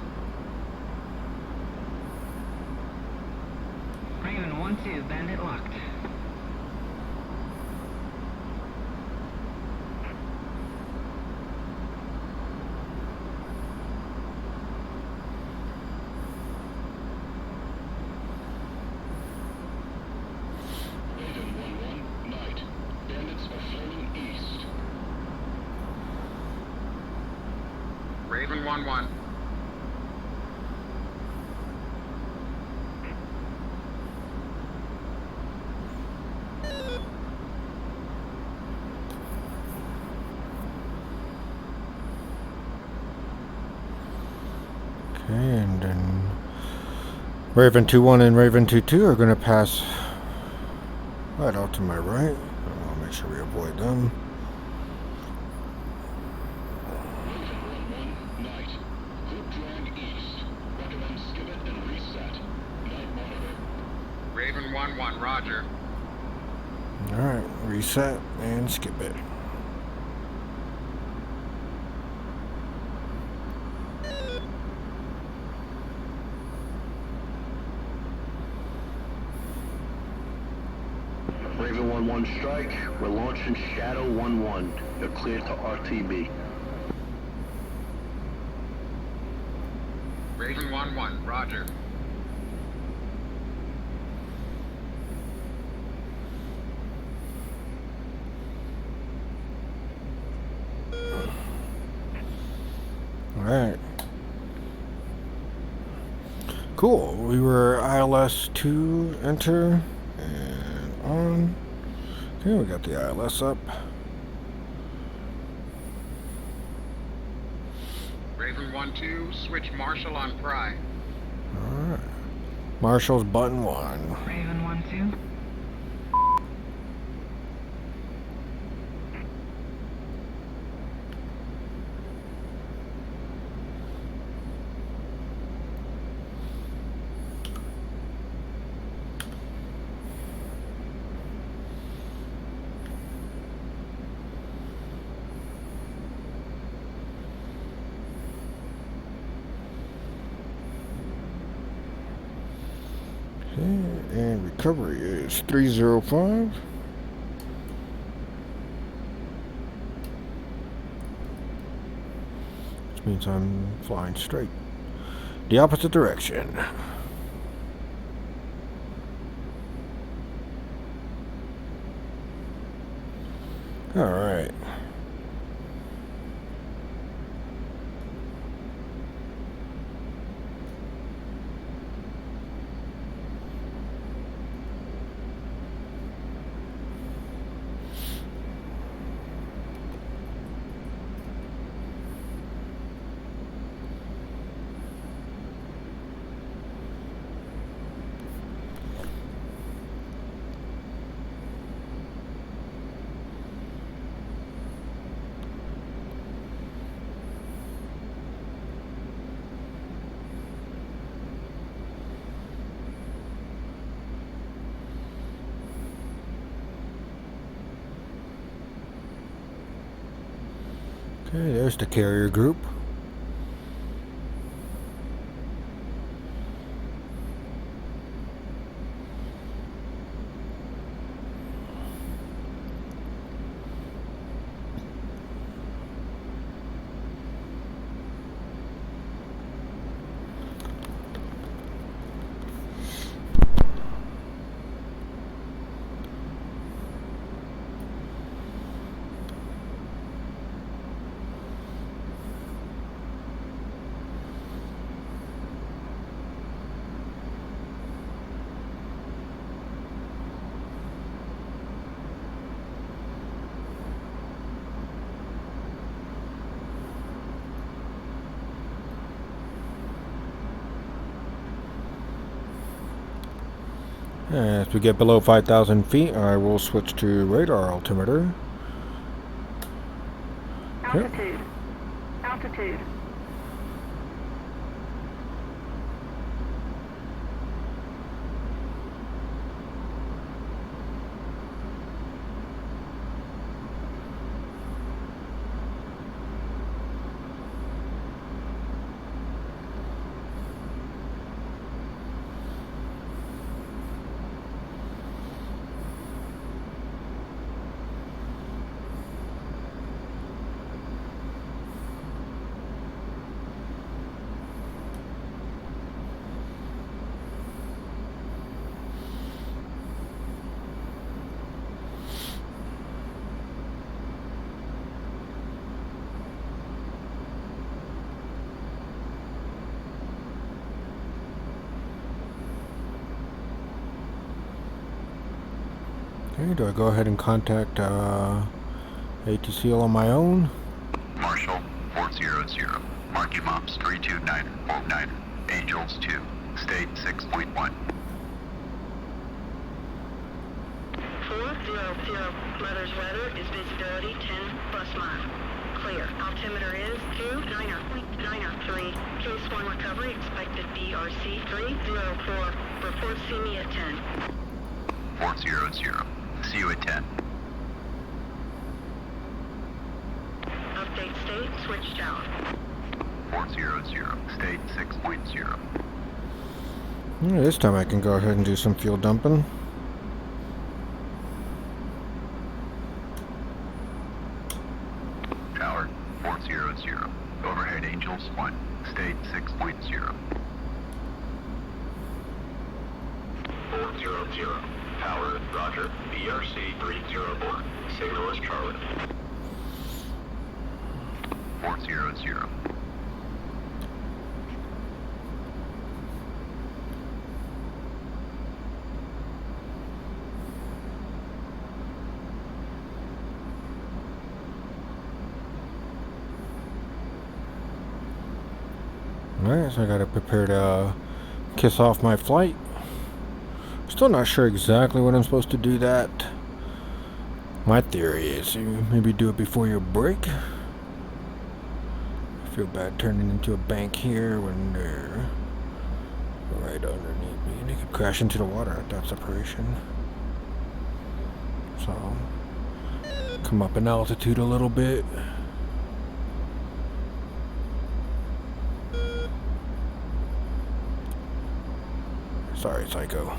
Raven 1-2, bandit locked. Raven 1-1, night. Bandits are flowing east. Raven 1-1. Okay, and then Raven 2-1 and Raven 2-2 are going to pass right out to my right. I'll make sure we avoid them. Raven 1-1, night. Group drag east. Recommend skip it and reset. Night monitor. Raven 1-1. Roger. Alright, reset and skip it. Raven 1-1 strike. We're launching Shadow 1-1. You're cleared to RTB. Raven 1-1. Roger. Alright. Cool. We were ILS 2 enter and on. Okay, we got the ILS up. Raven 1-2. Switch Marshal on Pry. Alright. Marshall's button 1. Raven 1-2. Okay, and recovery is 305. Which means I'm flying straight. The opposite direction. Alright. Okay, there's the carrier group. As we get below 5,000 feet, I will switch to radar altimeter. Altitude. Altitude. Okay, do I go ahead and contact A-18C on my own? Marshall, 400. Marking Mops 32949. Angels 2. State 6.1. 400. Mother's weather is visibility 10 plus mile. Clear. Altimeter is 290.903. Case 1 recovery expected BRC 304. Report see me at 10. 400. See you at 10. Update state switched out. 400. State 6.0. This time I can go ahead and do some fuel dumping. Tower, 400. Overhead Angels 1. State 6.0. 400. Tower, roger. BRC 304. Signal is Charlie. 400. Alright, so I gotta prepare to kiss off my flight. Still not sure exactly when I'm supposed to do that. My theory is you maybe do it before your break. I feel bad turning into a bank here when they're right underneath me. And they could crash into the water at that separation. So, come up in altitude a little bit. Sorry, Psycho.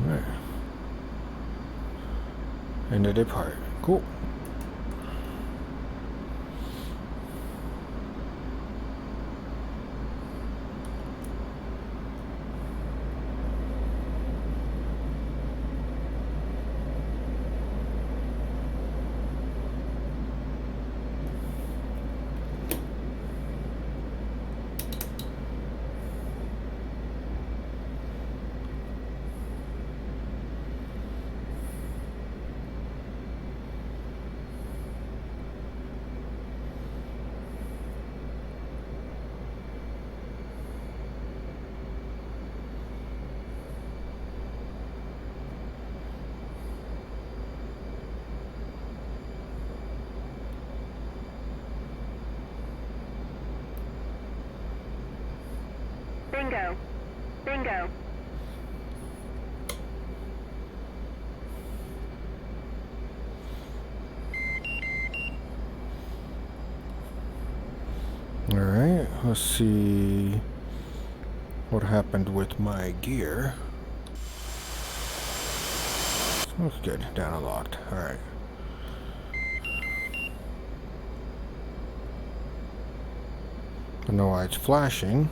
Alright. And they depart. Cool. Bingo. Bingo. Alright, let's see what happened with my gear. That's good, down and locked. Alright. I don't know why it's flashing.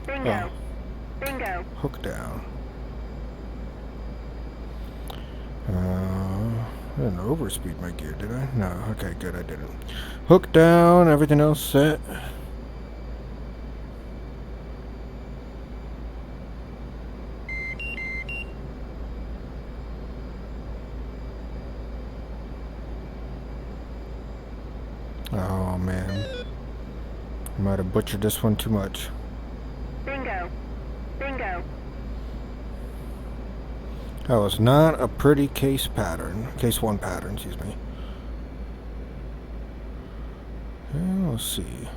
Bingo. Oh, Bingo. hook down. I didn't overspeed my gear, did I? No, okay, good, I didn't. Hook down, everything else set. Oh man, I might have butchered this one too much. Bingo. Bingo. That was not a pretty case pattern. Case 1 pattern, excuse me. Let's see.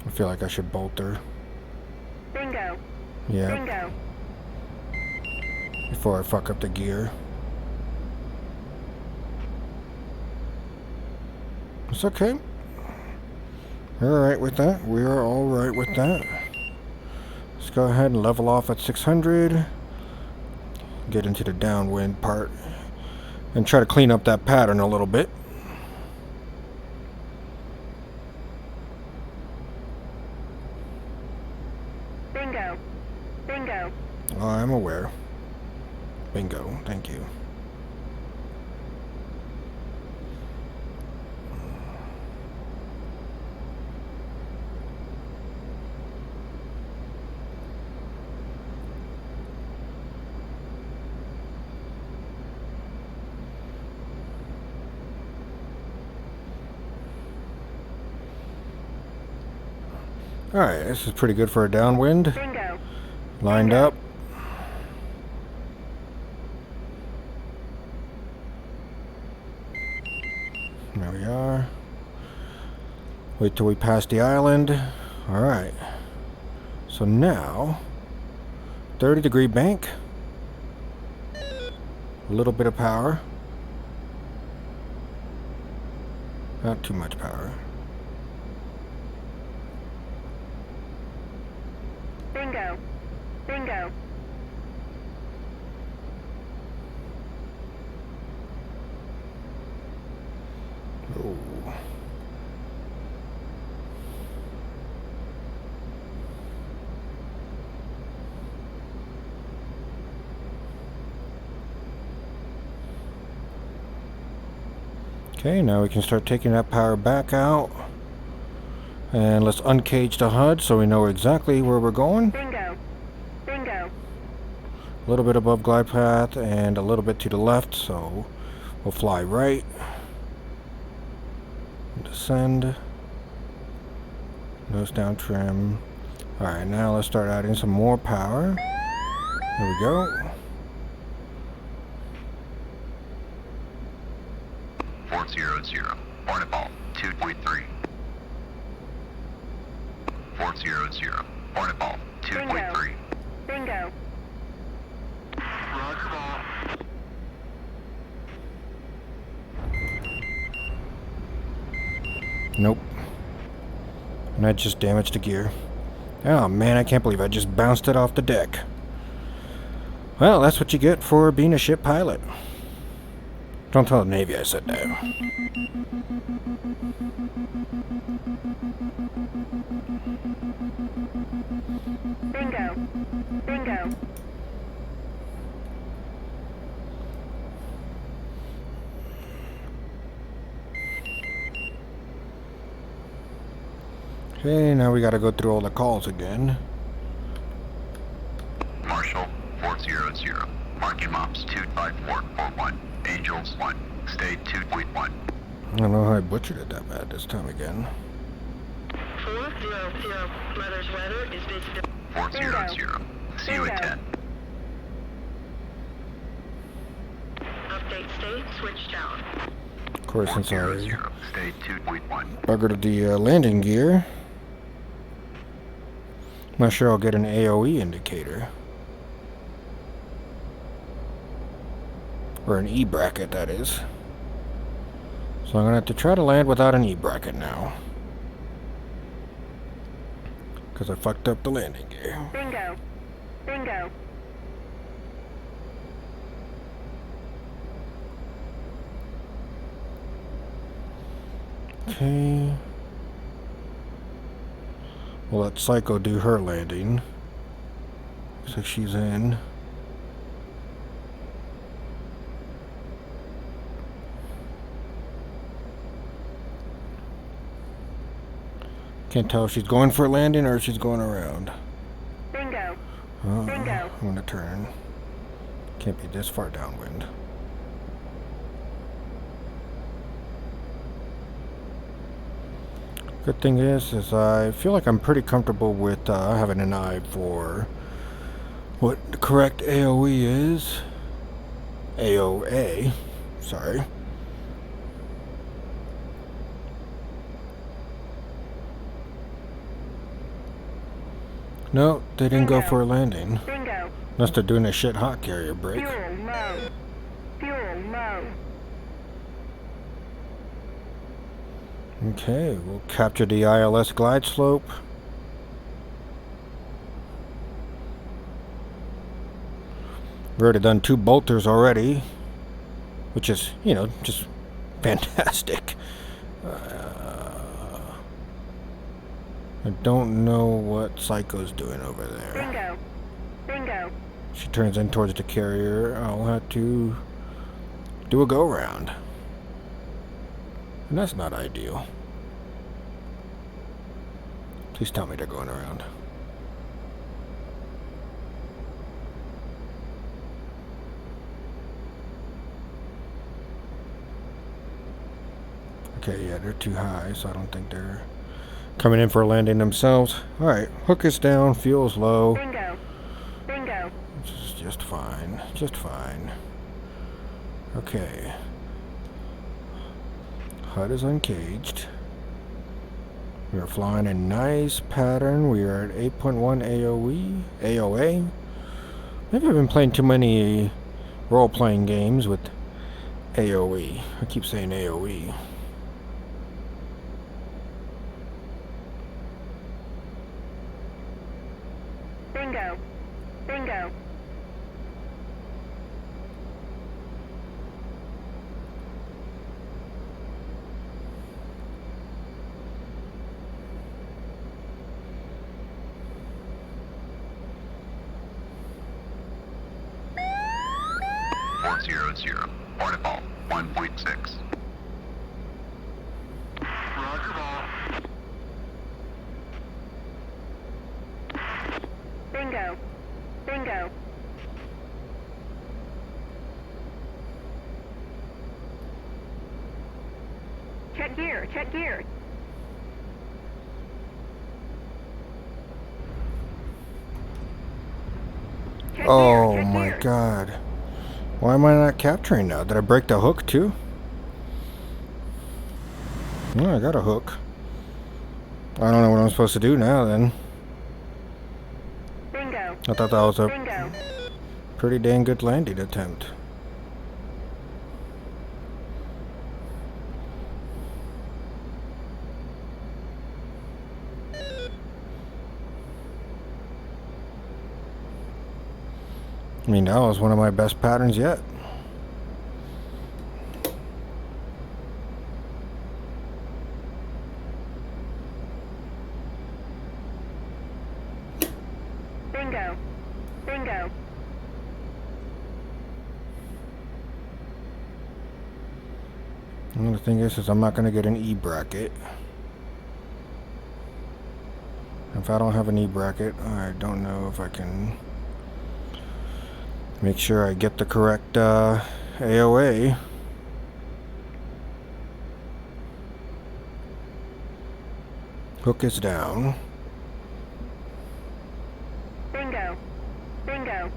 I feel like I should bolt her. Bingo. Yeah, Bingo. before I fuck up the gear. It's okay. We're alright with that. We are alright with that. Let's go ahead and level off at 600. Get into the downwind part. And try to clean up that pattern a little bit. Bingo. Bingo. Oh, I'm aware. Bingo. Thank you. Alright, this is pretty good for a downwind. Bingo. Lined up. There we are. Wait till we pass the island. Alright. So now, 30-degree bank. A little bit of power. Not too much power. Bingo. Bingo. Oh. Okay, now we can start taking that power back out. And let's uncage the HUD so we know exactly where we're going. Bingo. Bingo. A little bit above glide path and a little bit to the left, so we'll fly right. Descend. Nose down trim. Alright, now let's start adding some more power. There we go. 400. Hornet ball 2.3. 400. Hornet ball 2.3. Bingo. Roger ball. Nope. And that just damaged the gear. Oh man, I can't believe I just bounced it off the deck. Well, that's what you get for being a ship pilot. Don't tell the Navy I said that. Bingo. Bingo. Okay, now we gotta go through all the calls again. Marshall 400. March Mops 25441. Angels 1. Stay 2.1. I don't know how I butchered it that bad this time again. 400. Mother's weather is visibility. 400. See you at 10. Update state, switch tower. Of course, since I 400. Stay 2.1. buggered the landing gear, I'm not sure I'll get an AOE indicator. Or an E bracket, that is. So I'm gonna have to try to land without an E bracket now. Because I fucked up the landing gear. Bingo. Bingo. Okay. We'll let Psycho do her landing. Looks like she's in. Can't tell if she's going for a landing or if she's going around. Bingo. I'm Bingo. gonna turn. Can't be this far downwind. Good thing is I feel like I'm pretty comfortable with having an eye for what the correct AOE is. AOA. Sorry. No, they didn't go for a landing. Bingo. Unless they're doing a shit hot carrier break. Fuel low. Fuel low. Okay, we'll capture the ILS glide slope. We've already done 2 bolters already, which is, you know, just fantastic. I don't know what Psycho's doing over there. Bingo. Bingo. She turns in towards the carrier. I'll have to do a go-round. And that's not ideal. Please tell me they're going around. Okay, yeah, they're too high, so I don't think they're coming in for a landing themselves. Alright, hook is down, fuel's low. Bingo. Bingo. This is just fine. Just fine. Okay. HUD is uncaged. We are flying a nice pattern. We are at 8.1 AOE. AOA. Maybe I've been playing too many role-playing games with AOE. I keep saying AOE. Bingo. Bingo. Port ball 1.6. Roger ball. Bingo. Bingo. Check gear. Check gear. Check Oh gear, check my gear. god. Why am I not capturing now? Did I break the hook too? No, I got a hook. I don't know what I'm supposed to do now then. Bingo. I thought that was a Bingo. pretty dang good landing attempt. I mean, that was one of my best patterns yet. Bingo. Bingo. And the thing is I'm not going to get an E bracket. If I don't have an E bracket, I don't know if I can make sure I get the correct AOA. Hook is down. Bingo. Bingo.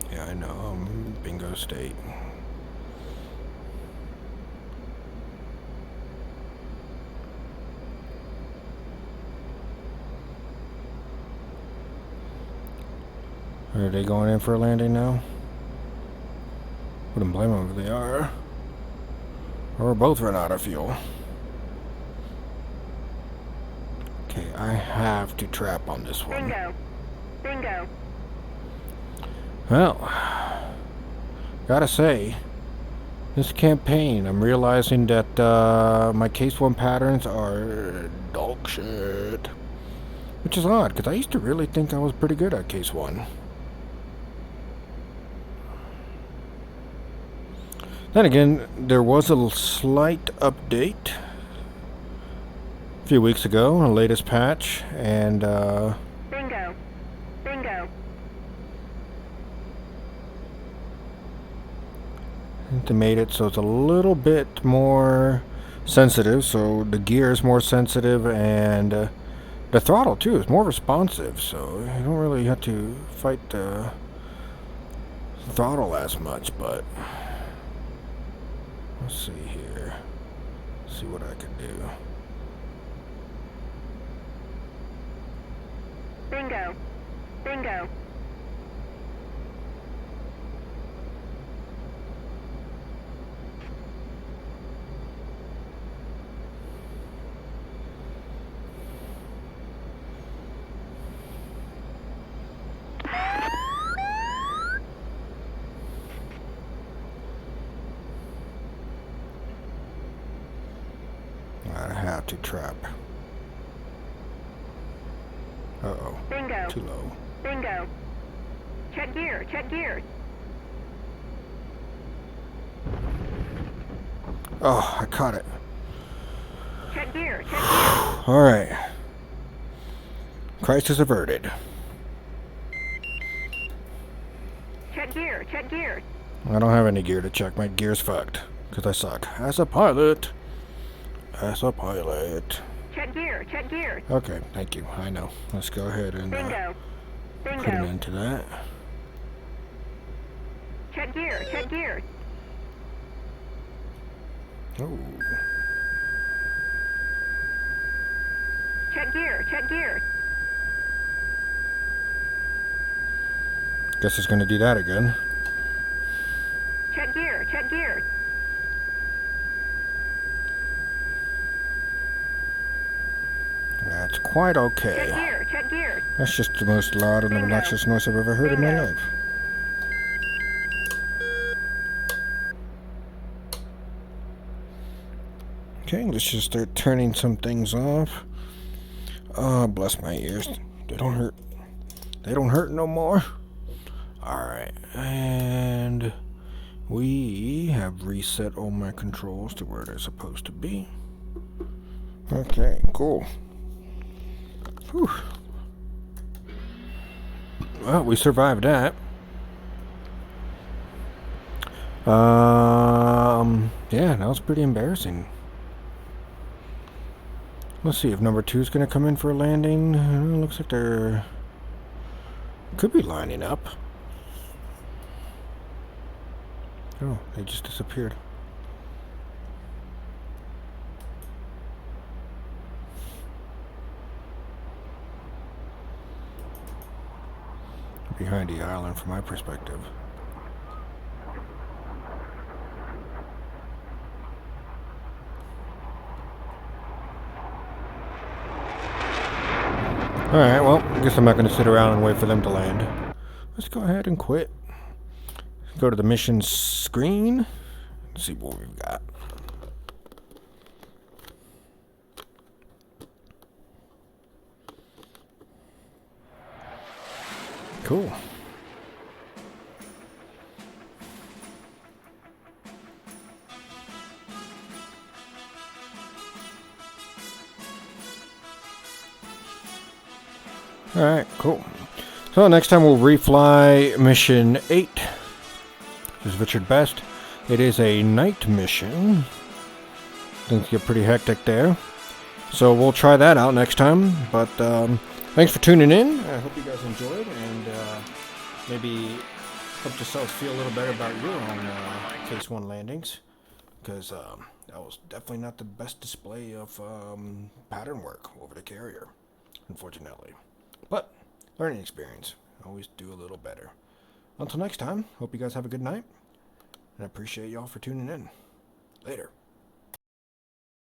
Yeah, I know. I'm bingo state. Are they going in for a landing now? Wouldn't blame them if they are. Or we're both run out of fuel. Okay, I have to trap on this one. Bingo. Bingo. Well, gotta say, this campaign, I'm realizing that my case 1 patterns are dog shit. Which is odd, because I used to really think I was pretty good at case 1. Then again, there was a slight update a few weeks ago, the latest patch, and Bingo. Bingo. they made it so it's a little bit more sensitive, so the gear is more sensitive, and the throttle too is more responsive, so you don't really have to fight the throttle as much. But let's see here, see what I can do. Bingo. Bingo. I have to trap. Uh-oh. Bingo. Too low. Bingo. Check gear. Check gear. Oh, I caught it. Check gear. Check gear. Alright. Crisis averted. Check gear. Check gear. I don't have any gear to check. My gear's fucked. Because I suck. As a pilot. As a pilot. Check gear. Check gear. Okay, thank you. I know. Let's go ahead and Bingo. put an Bingo. end to that. Check gear. Check gear. Oh. Check gear. Check gear. Guess it's gonna do that again. Check gear. Check gear. That's quite Check okay. gear. Check gear. That's just the most loud and Bingo. obnoxious noise I've ever heard in my Bingo. life. Okay, let's just start turning some things off. Oh, bless my ears. They don't hurt. They don't hurt no more. Alright, and we have reset all my controls to where they're supposed to be. Okay, cool. Whew. Well, we survived that. Yeah, that was pretty embarrassing. Let's see if number 2 is going to come in for a landing. Looks like they're could be lining up. Oh, they just disappeared. Behind the island from my perspective. Alright, well, I guess I'm not going to sit around and wait for them to land. Let's go ahead and quit. Go to the mission screen. See what we've got. Cool. Alright, cool. So next time we'll refly mission 8. This is Richard Best. It is a night mission. Things get pretty hectic there. So we'll try that out next time. But thanks for tuning in. I hope you guys enjoyed, and maybe helped yourselves feel a little better about your own Case 1 landings. Because that was definitely not the best display of pattern work over the carrier, unfortunately. But learning experience. Always do a little better. Until next time, hope you guys have a good night. And I appreciate y'all for tuning in. Later.